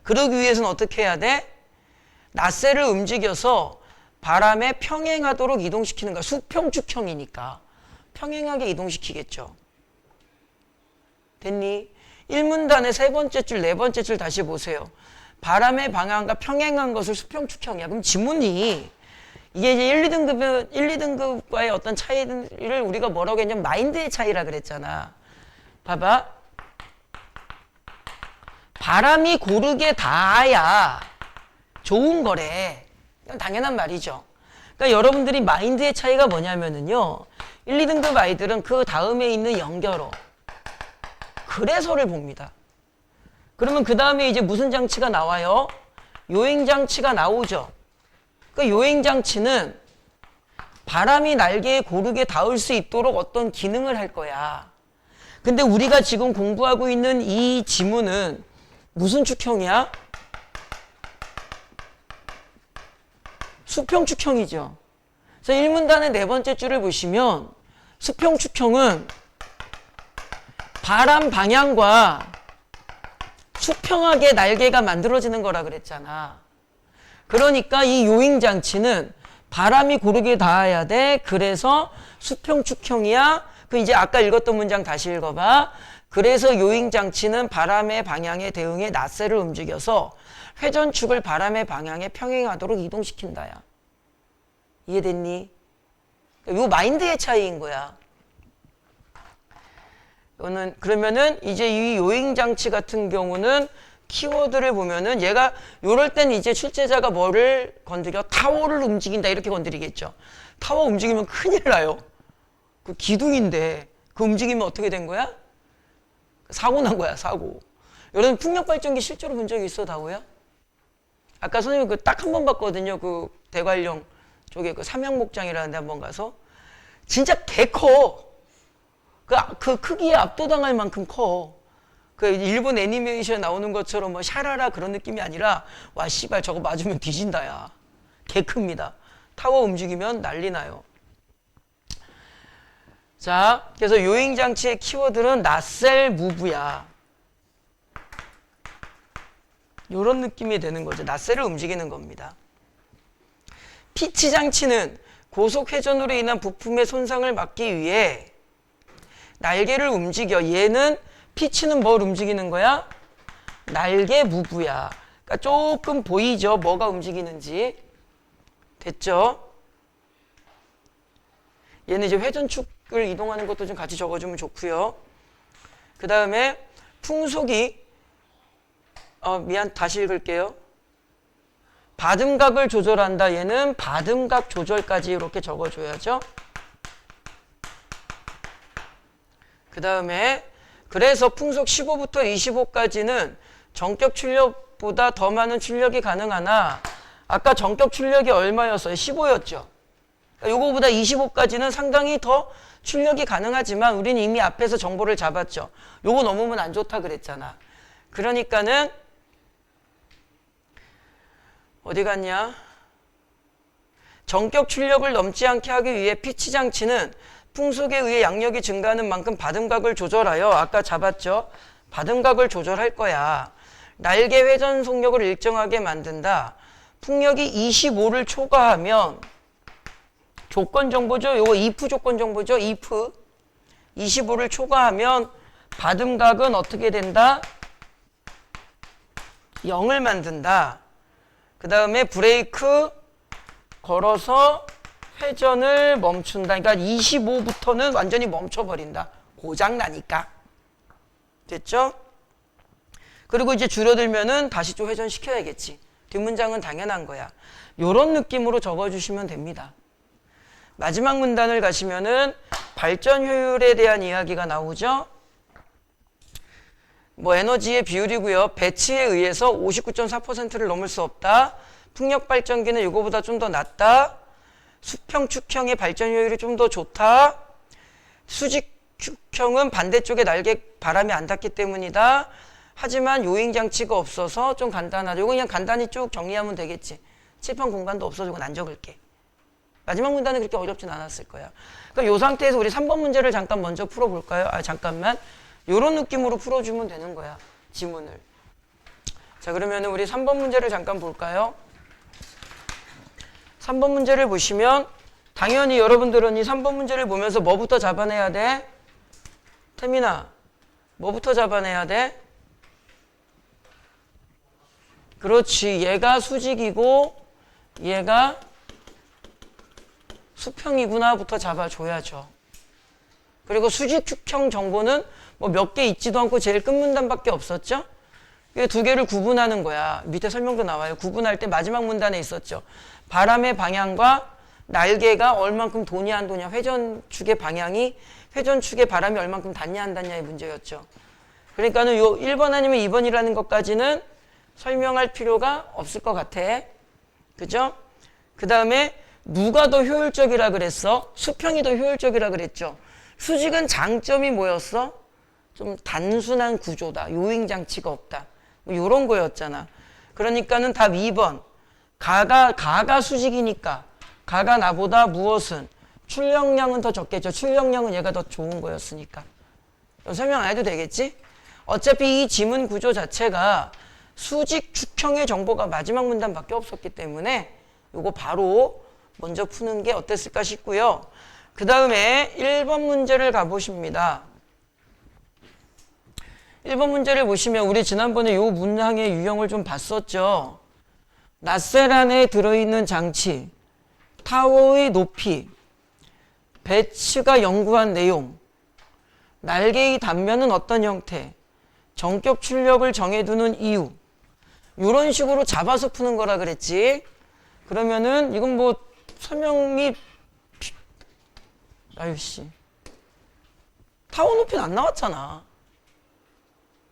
그러기 위해서는 어떻게 해야 돼? 낫새를 움직여서 바람에 평행하도록 이동시키는 거야. 수평축형이니까 평행하게 이동시키겠죠. 됐니? 1문단의 세 번째 줄, 네 번째 줄 다시 보세요. 바람의 방향과 평행한 것을 수평축형이야. 그럼 지문이 이게 이제 1, 2등급과의 어떤 차이를 우리가 뭐라고 했냐면 마인드의 차이라 그랬잖아. 봐봐. 바람이 고르게 닿아야 좋은 거래. 당연한 말이죠. 그러니까 여러분들이 마인드의 차이가 뭐냐면은요. 1, 2등급 아이들은 그 다음에 있는 연결어. 그래서를 봅니다. 그러면 그 다음에 이제 무슨 장치가 나와요? 요잉 장치가 나오죠. 그 요잉 장치는 바람이 날개에 고르게 닿을 수 있도록 어떤 기능을 할 거야. 근데 우리가 지금 공부하고 있는 이 지문은 무슨 축형이야? 수평축형이죠. 그래서 1문단의 네 번째 줄을 보시면 수평축형은 바람 방향과 수평하게 날개가 만들어지는 거라 그랬잖아. 그러니까 이 요잉 장치는 바람이 고르게 닿아야 돼. 그래서 수평축형이야. 그 이제 아까 읽었던 문장 다시 읽어봐. 그래서 요잉 장치는 바람의 방향에 대응해 낫새를 움직여서 회전축을 바람의 방향에 평행하도록 이동시킨다야. 이해됐니? 요 마인드의 차이인 거야. 이거는 그러면은 이제 이 요잉 장치 같은 경우는 키워드를 보면은 얘가 요럴 땐 이제 출제자가 뭐를 건드려? 타워를 움직인다 이렇게 건드리겠죠. 타워 움직이면 큰일 나요. 그 기둥인데 그 움직이면 어떻게 된 거야? 사고 난 거야, 사고. 여러분 풍력 발전기 실제로 본 적이 있어, 다오야? 아까 선생님 그 딱 한 번 봤거든요. 그 대관령 쪽에 그 삼양목장이라는 데 한 번 가서 진짜 개 커. 그 크기에 압도당할 만큼 커. 그 일본 애니메이션 나오는 것처럼 뭐 샤라라 그런 느낌이 아니라 와 씨발 저거 맞으면 뒤진다야. 개 큽니다. 타워 움직이면 난리 나요. 자, 그래서 요잉장치의 키워드는 낫셀 무브야. 요런 느낌이 되는 거죠. 낫셀을 움직이는 겁니다. 피치 장치는 고속 회전으로 인한 부품의 손상을 막기 위해 날개를 움직여. 얘는 피치는 뭘 움직이는 거야? 날개 무브야. 그러니까 조금 보이죠? 뭐가 움직이는지. 됐죠? 얘는 이제 회전축을 이동하는 것도 좀 같이 적어주면 좋고요. 그 다음에 풍속이 다시 읽을게요. 받음각을 조절한다. 얘는 받음각 조절까지 이렇게 적어줘야죠. 그 다음에 그래서 풍속 15부터 25까지는 전격 출력보다 더 많은 출력이 가능하나 아까 전격 출력이 얼마였어요? 15였죠. 요거보다 25까지는 상당히 더 출력이 가능하지만 우리는 이미 앞에서 정보를 잡았죠. 요거 넘으면 안 좋다 그랬잖아. 그러니까는 어디 갔냐? 전격 출력을 넘지 않게 하기 위해 피치 장치는 풍속에 의해 양력이 증가하는 만큼 받음각을 조절하여 아까 잡았죠? 받음각을 조절할 거야. 날개 회전 속력을 일정하게 만든다. 풍력이 25를 초과하면 조건 정보죠? 요거 if 조건 정보죠? if 25를 초과하면 받음각은 어떻게 된다? 0을 만든다. 그 다음에 브레이크 걸어서 회전을 멈춘다. 그러니까 25부터는 완전히 멈춰버린다. 고장나니까. 됐죠? 그리고 이제 줄여들면은 다시 좀 회전시켜야겠지. 뒷문장은 당연한 거야. 요런 느낌으로 적어주시면 됩니다. 마지막 문단을 가시면은 발전 효율에 대한 이야기가 나오죠. 에너지의 비율이고요. 배치에 의해서 59.4%를 넘을 수 없다. 풍력 발전기는 이거보다 좀 더 낮다. 수평 축형의 발전 효율이 좀 더 좋다. 수직 축형은 반대쪽에 날개 바람이 안 닿기 때문이다. 하지만 요잉 장치가 없어서 좀 간단하다. 이거 그냥 간단히 쭉 정리하면 되겠지. 칠판 공간도 없어서 이건 안 적을게. 마지막 문단은 그렇게 어렵진 않았을 거야. 그러니까 이 상태에서 우리 3번 문제를 잠깐 먼저 풀어볼까요? 잠깐만. 이런 느낌으로 풀어주면 되는 거야. 지문을. 자, 그러면 우리 3번 문제를 잠깐 볼까요? 3번 문제를 보시면 당연히 여러분들은 이 3번 문제를 보면서 뭐부터 잡아내야 돼? 태민아, 뭐부터 잡아내야 돼? 그렇지. 얘가 수직이고 얘가 수평이구나부터 잡아줘야죠. 그리고 수직 축형 정보는 몇 개 있지도 않고 제일 끝 문단밖에 없었죠? 이 두 개를 구분하는 거야. 밑에 설명도 나와요. 구분할 때 마지막 문단에 있었죠. 바람의 방향과 날개가 얼만큼 도냐 안 도냐, 회전축의 방향이 회전축의 바람이 얼만큼 닿냐 안 닿냐의 문제였죠. 그러니까는 요 1번 아니면 2번이라는 것까지는 설명할 필요가 없을 것 같아. 그죠? 그 다음에 누가 더 효율적이라 그랬어? 수평이 더 효율적이라 그랬죠. 수직은 장점이 뭐였어? 좀 단순한 구조다. 요잉 장치가 없다. 요런 거였잖아. 그러니까는 답 2번. 가가 수직이니까 가가 나보다 무엇은 출력량은 더 적겠죠. 출력량은 얘가 더 좋은 거였으니까. 설명 안 해도 되겠지? 어차피 이 지문 구조 자체가 수직 축형의 정보가 마지막 문단밖에 없었기 때문에 요거 바로 먼저 푸는 게 어땠을까 싶고요. 그 다음에 1번 문제를 가보십니다. 1번 문제를 보시면 우리 지난번에 요 문항의 유형을 좀 봤었죠. 낫셀 안에 들어있는 장치, 타워의 높이, 배츠가 연구한 내용, 날개의 단면은 어떤 형태, 전격 출력을 정해두는 이유, 이런 식으로 잡아서 푸는 거라 그랬지. 그러면은 이건 설명이 아유씨 타워 높이는 안 나왔잖아.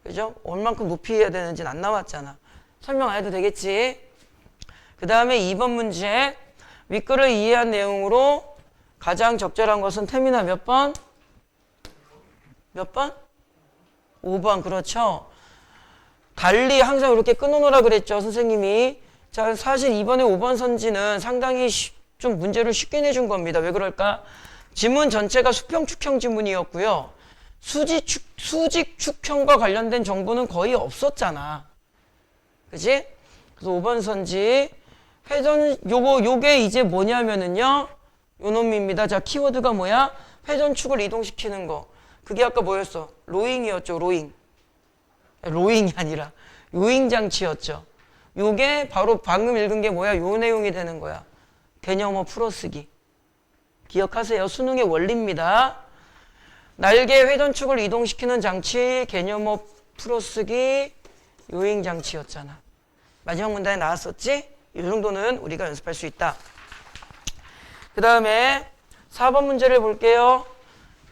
그죠? 얼만큼 높이 해야 되는지는 안 나왔잖아. 설명 안 해도 되겠지. 그 다음에 2번 문제 윗글을 이해한 내용으로 가장 적절한 것은 태민아 몇 번? 몇 번? 5번. 그렇죠. 달리 항상 이렇게 끊어놓으라 그랬죠 선생님이. 자, 사실 이번에 5번 선지는 상당히 좀 문제를 쉽게 내준 겁니다. 왜 그럴까? 지문 전체가 수평축형 지문이었고요. 수직축형과 관련된 정보는 거의 없었잖아. 그지? 그래서 5번 선지 요게 이제 뭐냐면은요. 요 놈입니다. 자, 키워드가 뭐야? 회전축을 이동시키는 거. 그게 아까 뭐였어? 로잉이었죠, 로잉. 로잉이 아니라 요잉 장치였죠. 요게 바로 방금 읽은 게 뭐야? 요 내용이 되는 거야. 개념어 풀어쓰기. 기억하세요. 수능의 원리입니다. 날개 회전축을 이동시키는 장치, 개념어 풀어쓰기, 요잉 장치였잖아. 마지막 문단에 나왔었지? 이 정도는 우리가 연습할 수 있다. 그 다음에 4번 문제를 볼게요.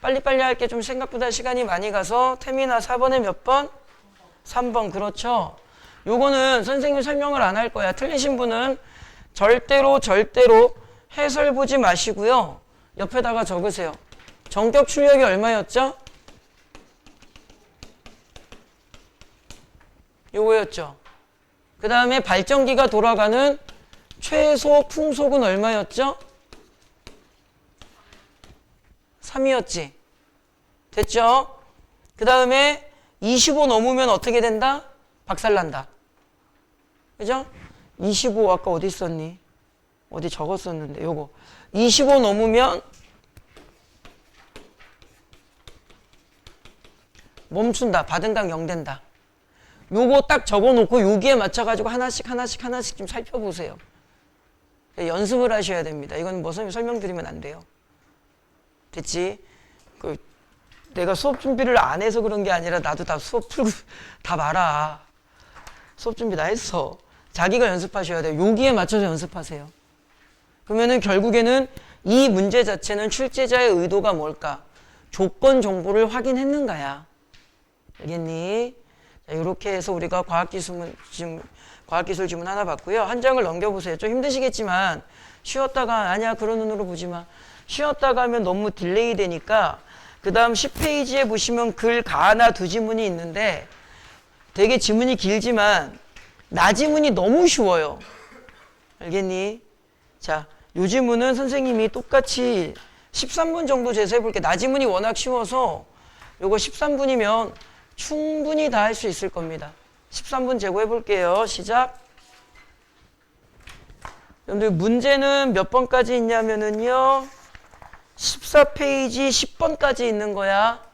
빨리빨리 할게. 좀 생각보다 시간이 많이 가서. 태민아 4번에 몇 번? 3번. 그렇죠. 요거는 선생님 설명을 안 할 거야. 틀리신 분은 절대로 해설 보지 마시고요. 옆에다가 적으세요. 전격 출력이 얼마였죠? 요거였죠. 그 다음에 발전기가 돌아가는 최소 풍속은 얼마였죠? 3이었지. 됐죠? 그 다음에 25 넘으면 어떻게 된다? 박살난다. 그죠? 25 아까 어디 있었니? 어디 적었었는데 요거 25 넘으면 멈춘다. 받은각 0 된다. 요거 딱 적어놓고 여기에 맞춰가지고 하나씩 좀 살펴보세요. 연습을 하셔야 됩니다. 이건 뭐 설명드리면 안 돼요. 됐지? 내가 수업 준비를 안 해서 그런 게 아니라 나도 다 수업 풀고 다 말아. 수업 준비 다 했어. 자기가 연습하셔야 돼요. 여기에 맞춰서 연습하세요. 그러면은 결국에는 이 문제 자체는 출제자의 의도가 뭘까? 조건 정보를 확인했는가야. 알겠니? 자, 이렇게 해서 우리가 과학기술 지문 하나 봤고요. 한 장을 넘겨보세요. 좀 힘드시겠지만 쉬었다가 아니야 그런 눈으로 보지 마. 쉬었다가 하면 너무 딜레이 되니까 그 다음 10페이지에 보시면 글 가나 두 지문이 있는데 되게 지문이 길지만 나지문이 너무 쉬워요. 알겠니? 자, 요 지문은 선생님이 똑같이 13분 정도 제시해볼게. 나지문이 워낙 쉬워서 요거 13분이면 충분히 다 할 수 있을 겁니다. 13분 제고해볼게요. 시작. 여러분들 문제는 몇 번까지 있냐면은요. 14페이지 10번까지 있는 거야.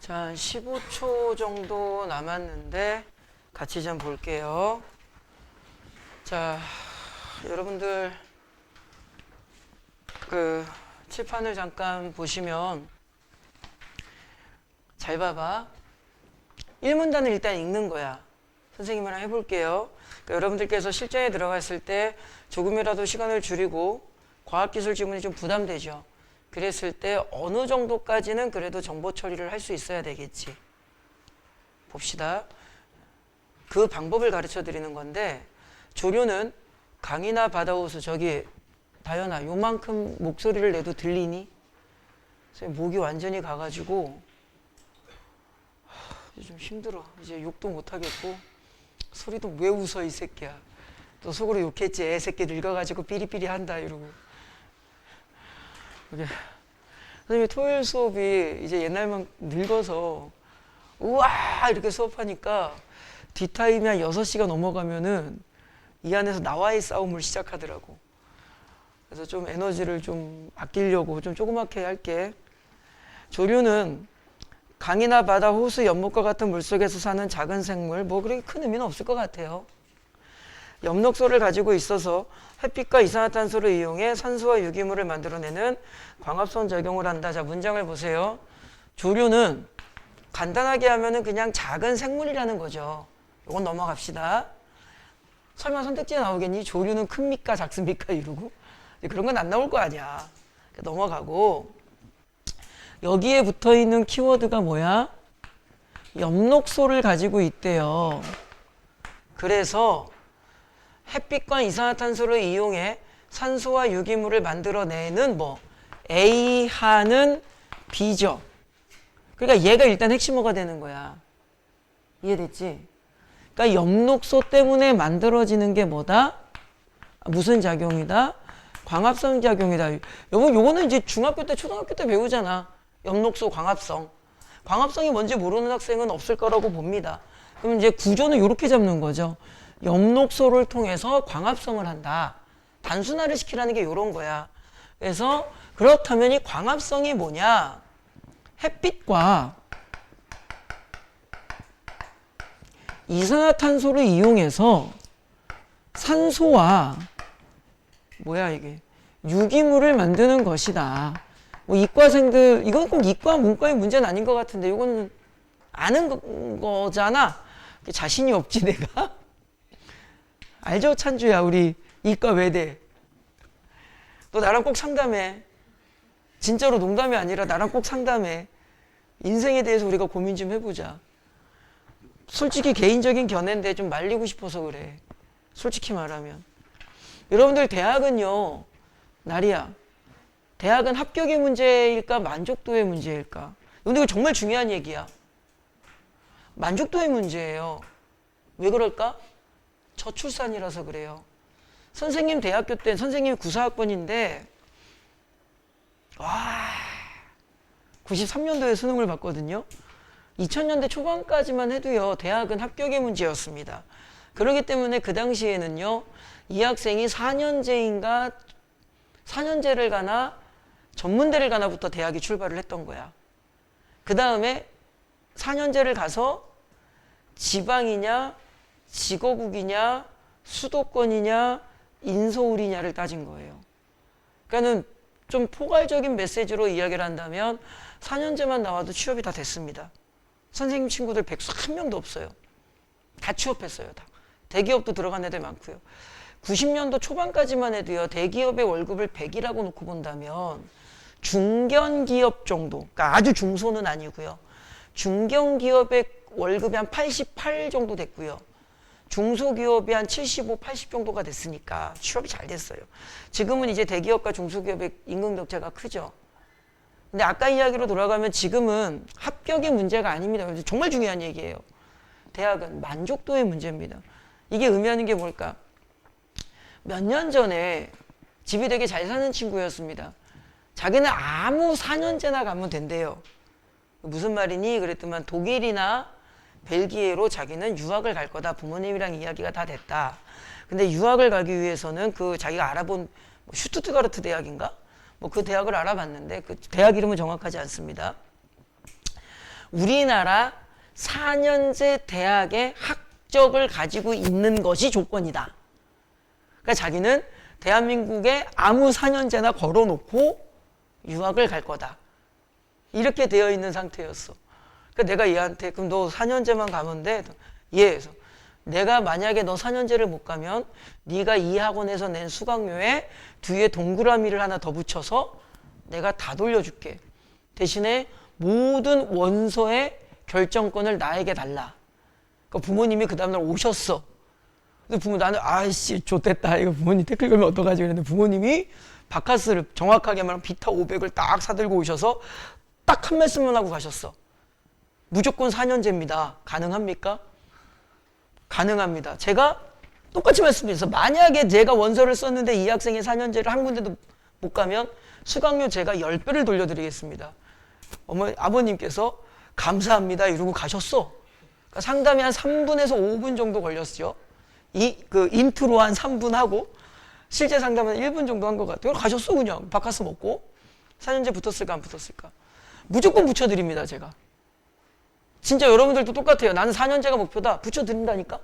자, 한 15초 정도 남았는데 같이 좀 볼게요. 자, 여러분들 그 칠판을 잠깐 보시면 잘 봐봐. 1문단을 일단 읽는 거야. 선생님이랑 해볼게요. 그러니까 여러분들께서 실전에 들어갔을 때 조금이라도 시간을 줄이고 과학기술 지문이 좀 부담되죠. 그랬을 때 어느 정도까지는 그래도 정보 처리를 할 수 있어야 되겠지. 봅시다. 그 방법을 가르쳐 드리는 건데, 조류는 강이나 바다호수, 저기 다현아 요만큼 목소리를 내도 들리니? 목이 완전히 가가지고 좀 힘들어. 이제 욕도 못하겠고 소리도 왜 웃어 이 새끼야. 또 속으로 욕했지. 애 새끼 늙어가지고 삐리삐리 한다 이러고. 이게 선생님이 토요일 수업이 이제 옛날만 늙어서 우와 이렇게 수업하니까 뒷타임이 한 6시가 넘어가면은 이 안에서 나와의 싸움을 시작하더라고. 그래서 좀 에너지를 좀 아끼려고 좀 조그맣게 할게. 조류는 강이나 바다, 호수, 연못과 같은 물속에서 사는 작은 생물, 뭐 그렇게 큰 의미는 없을 것 같아요. 엽록소를 가지고 있어서 햇빛과 이산화탄소를 이용해 산소와 유기물을 만들어내는 광합성 작용을 한다. 자, 문장을 보세요. 조류는 간단하게 하면은 그냥 작은 생물이라는 거죠. 이건 넘어갑시다. 설마 선택지에 나오겠니? 조류는 큽니까 작습니까? 이러고 그런 건 안 나올 거 아니야. 넘어가고 여기에 붙어있는 키워드가 뭐야? 엽록소를 가지고 있대요. 그래서 햇빛과 이산화탄소를 이용해 산소와 유기물을 만들어내는 뭐 A하는 B죠. 그러니까 얘가 일단 핵심어가 되는 거야. 이해됐지? 그러니까 엽록소 때문에 만들어지는 게 뭐다? 무슨 작용이다? 광합성 작용이다. 요거는 이제 중학교 때 초등학교 때 배우잖아. 엽록소 광합성. 광합성이 뭔지 모르는 학생은 없을 거라고 봅니다. 그럼 이제 구조는 이렇게 잡는 거죠. 엽록소를 통해서 광합성을 한다. 단순화를 시키라는 게 이런 거야. 그래서 그렇다면 이 광합성이 뭐냐? 햇빛과 이산화탄소를 이용해서 산소와 뭐야 이게 유기물을 만드는 것이다. 뭐 이과생들 이건 꼭 이과 문과의 문제는 아닌 것 같은데 이건 아는 거잖아. 자신이 없지 내가. 알죠 찬주야 우리 이과 외대. 너 나랑 꼭 상담해. 진짜로 농담이 아니라 나랑 꼭 상담해. 인생에 대해서 우리가 고민 좀 해보자. 솔직히 개인적인 견해인데 좀 말리고 싶어서 그래. 솔직히 말하면. 여러분들 대학은요. 나리야. 대학은 합격의 문제일까 만족도의 문제일까? 근데 이거 정말 중요한 얘기야. 만족도의 문제예요. 왜 그럴까? 저출산이라서 그래요. 선생님 대학교 때 선생님이 94학번인데 와 93년도에 수능을 봤거든요. 2000년대 초반까지만 해도요. 대학은 합격의 문제였습니다. 그렇기 때문에 그 당시에는요. 이 학생이 4년제인가 4년제를 가나 전문대를 가나부터 대학이 출발을 했던 거야. 그 다음에 4년제를 가서 지방이냐 지거국이냐 수도권이냐 인서울이냐를 따진 거예요. 그러니까는 좀 포괄적인 메시지로 이야기를 한다면 4년제만 나와도 취업이 다 됐습니다. 선생님 친구들 백수 한 명도 없어요. 다 취업했어요. 다. 대기업도 들어간 애들 많고요. 90년도 초반까지만 해도요. 대기업의 월급을 100이라고 놓고 본다면 중견기업 정도, 그러니까 아주 중소는 아니고요. 중견기업의 월급이 한 88 정도 됐고요. 중소기업이 한 75, 80 정도가 됐으니까 취업이 잘 됐어요. 지금은 이제 대기업과 중소기업의 임금 격차가 크죠. 근데 아까 이야기로 돌아가면 지금은 합격의 문제가 아닙니다. 정말 중요한 얘기예요. 대학은 만족도의 문제입니다. 이게 의미하는 게 뭘까? 몇 년 전에 집이 되게 잘 사는 친구였습니다. 자기는 아무 4년제나 가면 된대요. 무슨 말이니? 그랬더만 독일이나 벨기에로 자기는 유학을 갈 거다. 부모님이랑 이야기가 다 됐다. 근데 유학을 가기 위해서는 그 자기가 알아본 슈투트가르트 대학인가? 뭐 그 대학을 알아봤는데 그 대학 이름은 정확하지 않습니다. 우리나라 4년제 대학의 학적을 가지고 있는 것이 조건이다. 그러니까 자기는 대한민국에 아무 4년제나 걸어놓고 유학을 갈 거다. 이렇게 되어 있는 상태였어. 그러니까 내가 얘한테 그럼 너 4년제만 가면 돼? 예. 그래서 내가 만약에 너 4년제를 못 가면 네가 이 학원에서 낸 수강료에 뒤에 동그라미를 하나 더 붙여서 내가 다 돌려줄게. 대신에 모든 원서의 결정권을 나에게 달라. 그러니까 부모님이 그 다음날 오셨어. 근데 나는 아이씨 좋댔다. 이거 부모님 태클 걸면 어떡하지? 그랬는데 부모님이 바카스를 정확하게 말하면 비타 500을 딱 사들고 오셔서 딱 한 말씀만 하고 가셨어. 무조건 4년제입니다. 가능합니까? 가능합니다. 제가 똑같이 말씀드려서 만약에 제가 원서를 썼는데 이 학생이 4년제를 한 군데도 못 가면 수강료 제가 10배를 돌려드리겠습니다. 아버님께서 감사합니다 이러고 가셨어. 그러니까 상담이 한 3분에서 5분 정도 걸렸죠. 인트로 한 3분 하고 실제 상담은 1분 정도 한 것 같아요. 가셨어 그냥. 바카스 먹고. 4년제 붙었을까 안 붙었을까. 무조건 붙여드립니다 제가. 진짜 여러분들도 똑같아요. 나는 4년제가 목표다. 붙여드린다니까.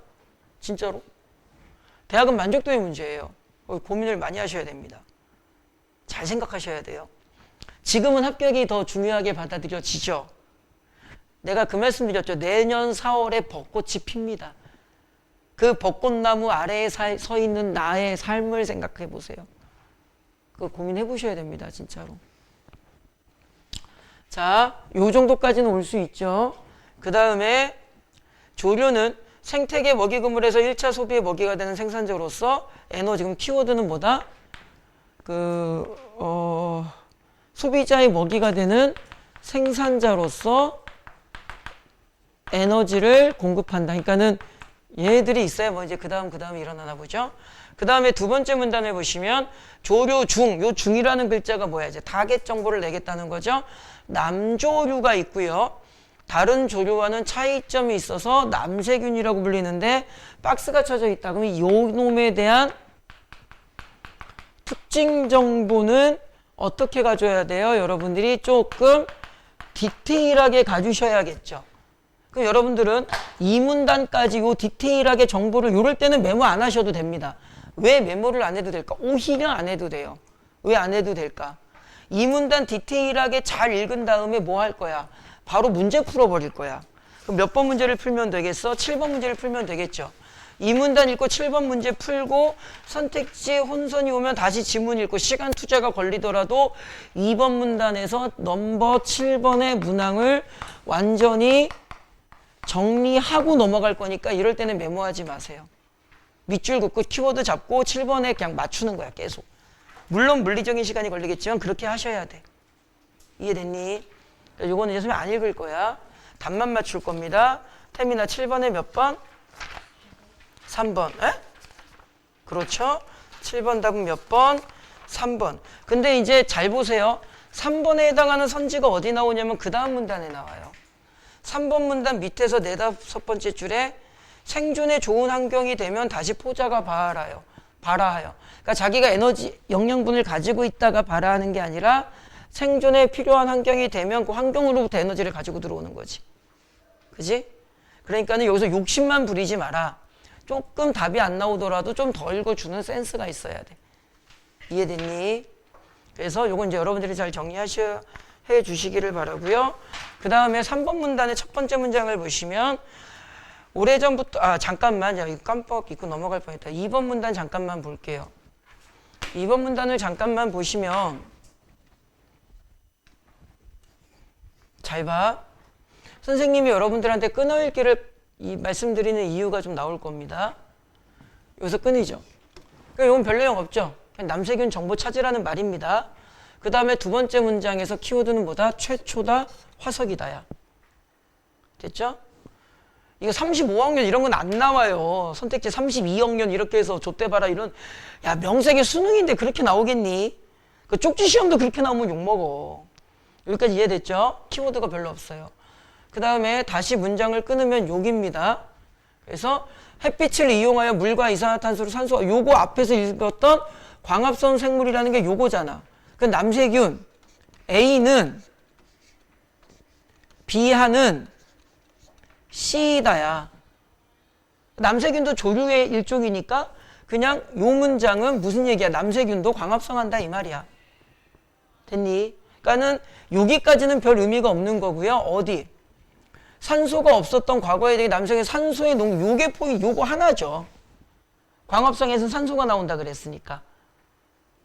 진짜로. 대학은 만족도의 문제예요. 고민을 많이 하셔야 됩니다. 잘 생각하셔야 돼요. 지금은 합격이 더 중요하게 받아들여지죠. 내가 그 말씀 드렸죠. 내년 4월에 벚꽃이 핍니다. 그 벚꽃나무 아래에 서 있는 나의 삶을 생각해 보세요. 그거 고민해 보셔야 됩니다. 진짜로. 자, 요 정도까지는 올 수 있죠. 그 다음에 조류는 생태계 먹이 그물에서 1차 소비의 먹이가 되는 생산자로서 에너지, 지금 키워드는 뭐다? 소비자의 먹이가 되는 생산자로서 에너지를 공급한다. 그러니까는 얘들이 있어야 뭐 이제 그 다음 일어나나 보죠. 그 다음에 두 번째 문단을 보시면 조류 중, 요 중이라는 글자가 뭐야? 이제 타겟 정보를 내겠다는 거죠. 남조류가 있고요. 다른 조류와는 차이점이 있어서 남세균이라고 불리는데 박스가 쳐져 있다. 그러면 이 놈에 대한 특징 정보는 어떻게 가져야 돼요? 여러분들이 조금 디테일하게 가주셔야겠죠. 그럼 여러분들은 이 문단까지 요 디테일하게 정보를 요럴 때는 메모 안 하셔도 됩니다. 왜 메모를 안 해도 될까? 오히려 안 해도 돼요. 왜 안 해도 될까? 이 문단 디테일하게 잘 읽은 다음에 뭐 할 거야? 바로 문제 풀어버릴 거야. 그럼 몇 번 문제를 풀면 되겠어? 7번 문제를 풀면 되겠죠. 이 문단 읽고 7번 문제 풀고 선택지에 혼선이 오면 다시 지문 읽고 시간 투자가 걸리더라도 2번 문단에서 넘버 7번의 문항을 완전히 정리하고 넘어갈 거니까 이럴 때는 메모하지 마세요. 밑줄 긋고 키워드 잡고 7번에 그냥 맞추는 거야 계속. 물론 물리적인 시간이 걸리겠지만 그렇게 하셔야 돼. 이해됐니? 요거는 이제 선생님 안 읽을 거야. 답만 맞출 겁니다. 태민아 7번에 몇 번? 3번. 에? 그렇죠? 7번 답은 몇 번? 3번. 근데 이제 잘 보세요. 3번에 해당하는 선지가 어디 나오냐면 그 다음 문단에 나와요. 3번 문단 밑에서 4, 5번째 줄에 생존에 좋은 환경이 되면 다시 포자가 발화해요. 그러니까 자기가 에너지, 영양분을 가지고 있다가 발화하는 게 아니라 생존에 필요한 환경이 되면 그 환경으로부터 에너지를 가지고 들어오는 거지. 그지? 그러니까는 여기서 욕심만 부리지 마라. 조금 답이 안 나오더라도 좀 더 읽어주는 센스가 있어야 돼. 이해됐니? 그래서 요건 이제 여러분들이 잘 해 주시기를 바라고요. 그 다음에 3번 문단의 첫 번째 문장을 보시면 오래전부터 잠깐만 이거 깜빡 잊고 넘어갈 뻔했다. 2번 문단 잠깐만 볼게요. 2번 문단을 잠깐만 보시면 잘 봐. 선생님이 여러분들한테 끊어읽기를 말씀드리는 이유가 좀 나올 겁니다. 여기서 끊이죠. 그러니까 이건 별 내용 없죠. 그냥 남세균 정보 찾으라는 말입니다. 그 다음에 두 번째 문장에서 키워드는 뭐다? 최초다, 화석이다야. 됐죠? 이거 35학년 이런 건 안 나와요. 선택지 32학년 이렇게 해서 좆대봐라 이런. 야, 명색이 수능인데 그렇게 나오겠니? 그 쪽지 시험도 그렇게 나오면 욕먹어. 여기까지 이해됐죠? 키워드가 별로 없어요. 그 다음에 다시 문장을 끊으면 욕입니다. 그래서 햇빛을 이용하여 물과 이산화탄소를 산소화. 요거 앞에서 읽었던 광합성 생물이라는 게 요거잖아. 그 남세균 A는 B하는 C다야. 남세균도 조류의 일종이니까 그냥 요 문장은 무슨 얘기야? 남세균도 광합성한다 이 말이야. 됐니? 그러니까는 여기까지는 별 의미가 없는 거고요. 어디? 산소가 없었던 과거에 남세균 산소의 요게 포인트 요거 하나죠. 광합성에서 산소가 나온다 그랬으니까.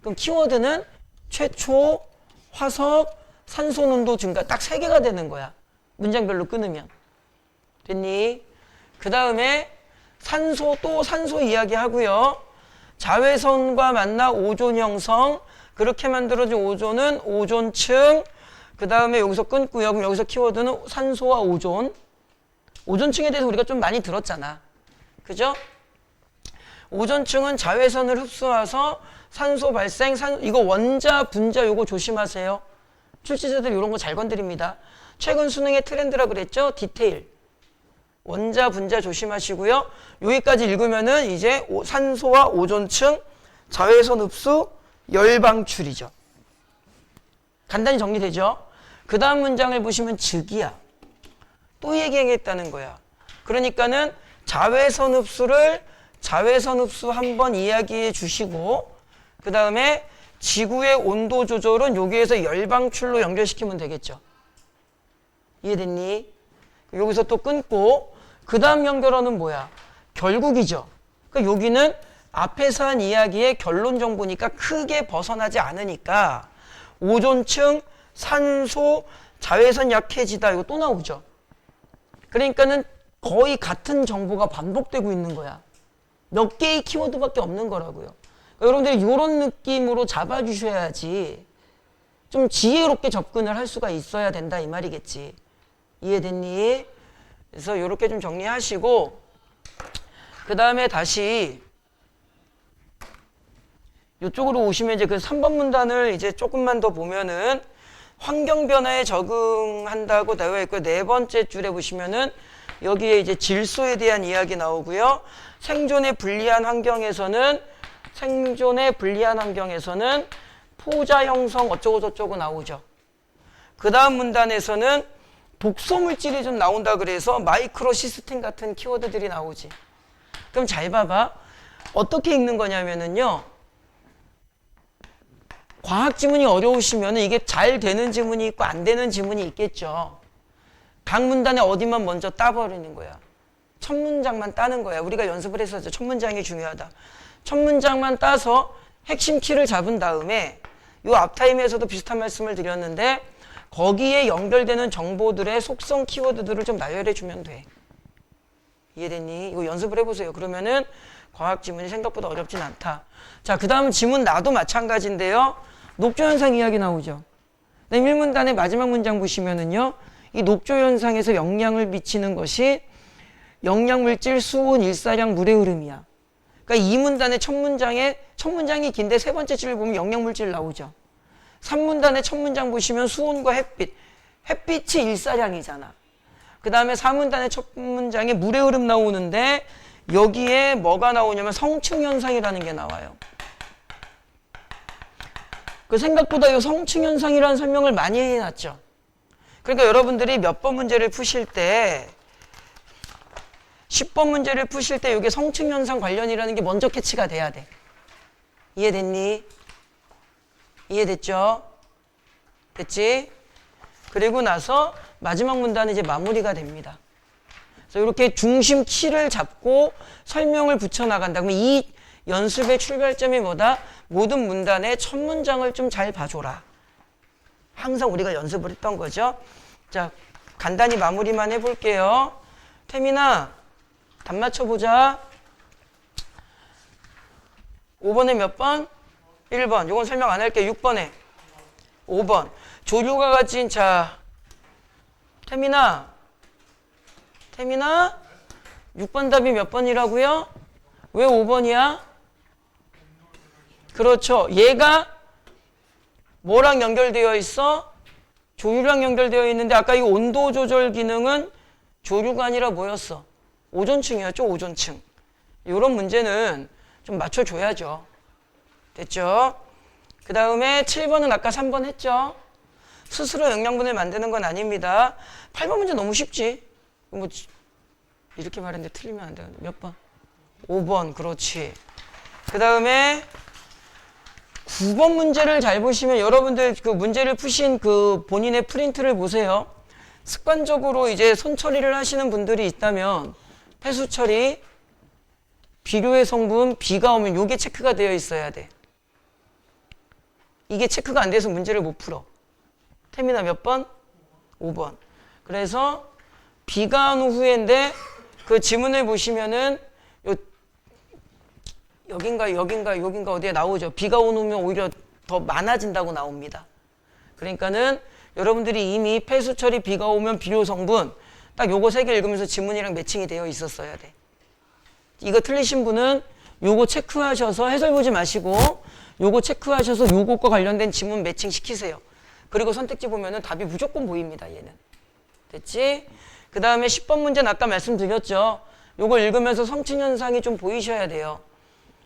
그럼 키워드는 최초, 화석, 산소 농도 증가 딱 3개가 되는 거야. 문장별로 끊으면. 됐니? 그 다음에 산소 또 산소 이야기 하고요. 자외선과 만나 오존 형성. 그렇게 만들어진 오존은 오존층. 그 다음에 여기서 끊고요. 그럼 여기서 키워드는 산소와 오존. 오존층에 대해서 우리가 좀 많이 들었잖아. 그죠? 오존층은 자외선을 흡수해서 산소 발생, 이거 원자, 분자 요거 조심하세요. 출제자들 이런 거 잘 건드립니다. 최근 수능의 트렌드라 그랬죠? 디테일. 원자, 분자 조심하시고요. 여기까지 읽으면은 이제 산소와 오존층, 자외선 흡수, 열 방출이죠. 간단히 정리되죠? 그 다음 문장을 보시면 즉이야. 또 얘기하겠다는 거야. 그러니까는 자외선 흡수 한번 이야기해 주시고 그 다음에 지구의 온도 조절은 여기에서 열 방출로 연결시키면 되겠죠. 이해됐니? 여기서 또 끊고 그 다음 연결어는 뭐야? 결국이죠. 그러니까 여기는 앞에서 한 이야기의 결론 정보니까 크게 벗어나지 않으니까 오존층, 산소, 자외선 약해지다 이거 또 나오죠. 그러니까는 거의 같은 정보가 반복되고 있는 거야. 몇 개의 키워드밖에 없는 거라고요. 그러니까 여러분들이 이런 느낌으로 잡아주셔야지 좀 지혜롭게 접근을 할 수가 있어야 된다 이 말이겠지. 이해됐니? 그래서 이렇게 좀 정리하시고 그 다음에 다시 이쪽으로 오시면 이제 그 3번 문단을 이제 조금만 더 보면은 환경 변화에 적응한다고 되어 있고 네 번째 줄에 보시면은 여기에 이제 질소에 대한 이야기 나오고요. 생존에 불리한 환경에서는 포자 형성 어쩌고 저쩌고 나오죠. 그 다음 문단에서는 독소 물질이 좀 나온다 그래서 마이크로 시스템 같은 키워드들이 나오지. 그럼 잘 봐봐. 어떻게 읽는 거냐면은요. 과학 지문이 어려우시면 이게 잘 되는 지문이 있고 안 되는 지문이 있겠죠. 각 문단에 어디만 먼저 따버리는 거야. 첫 문장만 따는 거야. 우리가 연습을 했었죠. 첫 문장이 중요하다. 첫 문장만 따서 핵심 키를 잡은 다음에 요 앞타임에서도 비슷한 말씀을 드렸는데 거기에 연결되는 정보들의 속성 키워드들을 좀 나열해 주면 돼. 이해됐니? 이거 연습을 해보세요. 그러면은 과학 지문이 생각보다 어렵진 않다. 자, 그 다음 지문 나도 마찬가지인데요. 녹조현상 이야기 나오죠. 1문단의 마지막 문장 보시면은요. 이 녹조현상에서 영향을 미치는 것이 영양물질, 수온, 일사량, 물의 흐름이야. 그러니까 이 문단의 첫 문장이 긴데 세 번째 줄을 보면 영양물질 나오죠. 3문단의 첫 문장 보시면 수온과 햇빛이 일사량이잖아. 그 다음에 4문단의 첫 문장에 물의 흐름 나오는데 여기에 뭐가 나오냐면 성층현상이라는 게 나와요. 그 생각보다 이 성층현상이라는 설명을 많이 해놨죠. 그러니까 여러분들이 몇 번 문제를 푸실 때 10번 문제를 푸실 때 이게 성층현상 관련이라는 게 먼저 캐치가 돼야 돼. 이해됐니? 이해됐죠? 됐지? 그리고 나서 마지막 문단은 이제 마무리가 됩니다. 그래서 이렇게 중심 키를 잡고 설명을 붙여나간다. 그러면 이 연습의 출발점이 뭐다? 모든 문단의 첫 문장을 좀 잘 봐줘라. 항상 우리가 연습을 했던 거죠. 자, 간단히 마무리만 해볼게요. 태민아, 답 맞춰보자. 5번에 몇 번? 1번. 이건 설명 안 할게. 6번에. 5번. 조류가 가진, 자, 태민아, 6번 답이 몇 번이라고요? 왜 5번이야? 그렇죠. 얘가 뭐랑 연결되어 있어? 조류랑 연결되어 있는데 아까 이 온도 조절 기능은 조류가 아니라 뭐였어? 오존층이었죠. 오존층. 이런 문제는 좀 맞춰줘야죠. 됐죠? 그 다음에 7번은 아까 3번 했죠? 스스로 영양분을 만드는 건 아닙니다. 8번 문제 너무 쉽지? 뭐 이렇게 말했는데 틀리면 안 되는데 몇 번? 5번. 그렇지. 그 다음에 9번 문제를 잘 보시면 여러분들 그 문제를 푸신 그 본인의 프린트를 보세요. 습관적으로 이제 손 처리를 하시는 분들이 있다면 폐수 처리, 비료의 성분, 비가 오면 요게 체크가 되어 있어야 돼. 이게 체크가 안 돼서 문제를 못 풀어. 태민아 몇 번? 5번. 그래서 비가 온 후에인데 그 지문을 보시면은 여긴가 어디에 나오죠. 비가 온 후면 오히려 더 많아진다고 나옵니다. 그러니까는 여러분들이 이미 폐수 처리, 비가 오면 비료 성분 딱 요거 3개 읽으면서 지문이랑 매칭이 되어 있었어야 돼. 이거 틀리신 분은 요거 체크하셔서 해설 보지 마시고 요거 체크하셔서 요것과 관련된 지문 매칭 시키세요. 그리고 선택지 보면은 답이 무조건 보입니다. 얘는. 됐지? 그 다음에 10번 문제는 아까 말씀드렸죠. 요거 읽으면서 성취현상이 좀 보이셔야 돼요.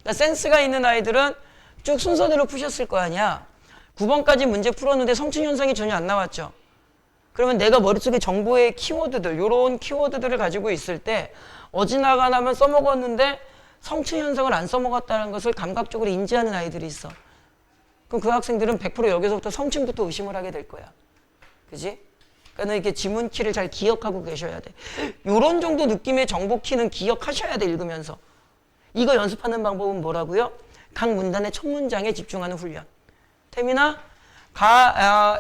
그러니까 센스가 있는 아이들은 쭉 순서대로 푸셨을 거 아니야. 9번까지 문제 풀었는데 성취현상이 전혀 안 나왔죠. 그러면 내가 머릿속에 정보의 키워드들, 요런 키워드들을 가지고 있을 때 어지나가나면 써먹었는데 성취현상을 안 써먹었다는 것을 감각적으로 인지하는 아이들이 있어. 그럼 그 학생들은 100% 여기서부터 성취부터 의심을 하게 될 거야. 그지? 그러니까 이렇게 지문 키를 잘 기억하고 계셔야 돼. 요런 정도 느낌의 정보 키는 기억하셔야 돼, 읽으면서. 이거 연습하는 방법은 뭐라고요? 각 문단의 첫 문장에 집중하는 훈련. 태민아,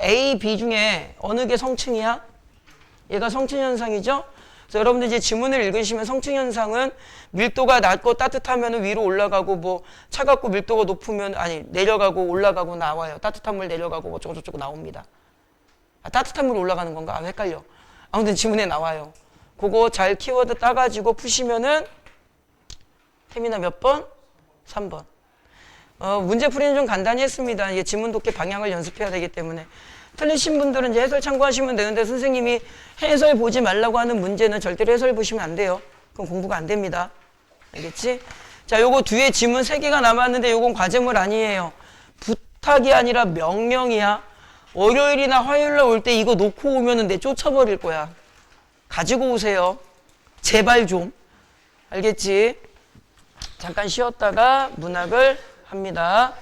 A, B 중에 어느 게 성층이야? 얘가 성층현상이죠? 그래서 여러분들 이제 지문을 읽으시면 성층현상은 밀도가 낮고 따뜻하면 위로 올라가고 뭐 차갑고 밀도가 높으면 내려가고 올라가고 나와요. 따뜻한 물 내려가고 어쩌고저쩌고 나옵니다. 따뜻한 물 올라가는 건가? 헷갈려. 아무튼 지문에 나와요. 그거 잘 키워드 따가지고 푸시면은 태민아 몇 번? 3번. 문제 풀이는 좀 간단히 했습니다. 이게 지문 독해 방향을 연습해야 되기 때문에. 틀리신 분들은 이제 해설 참고하시면 되는데 선생님이 해설 보지 말라고 하는 문제는 절대로 해설 보시면 안 돼요. 그럼 공부가 안 됩니다. 알겠지? 자, 요거 뒤에 지문 3개가 남았는데 요건 과제물 아니에요. 부탁이 아니라 명령이야. 월요일이나 화요일날 올 때 이거 놓고 오면은 내 쫓아버릴 거야. 가지고 오세요. 제발 좀. 알겠지? 잠깐 쉬었다가 문학을 합니다.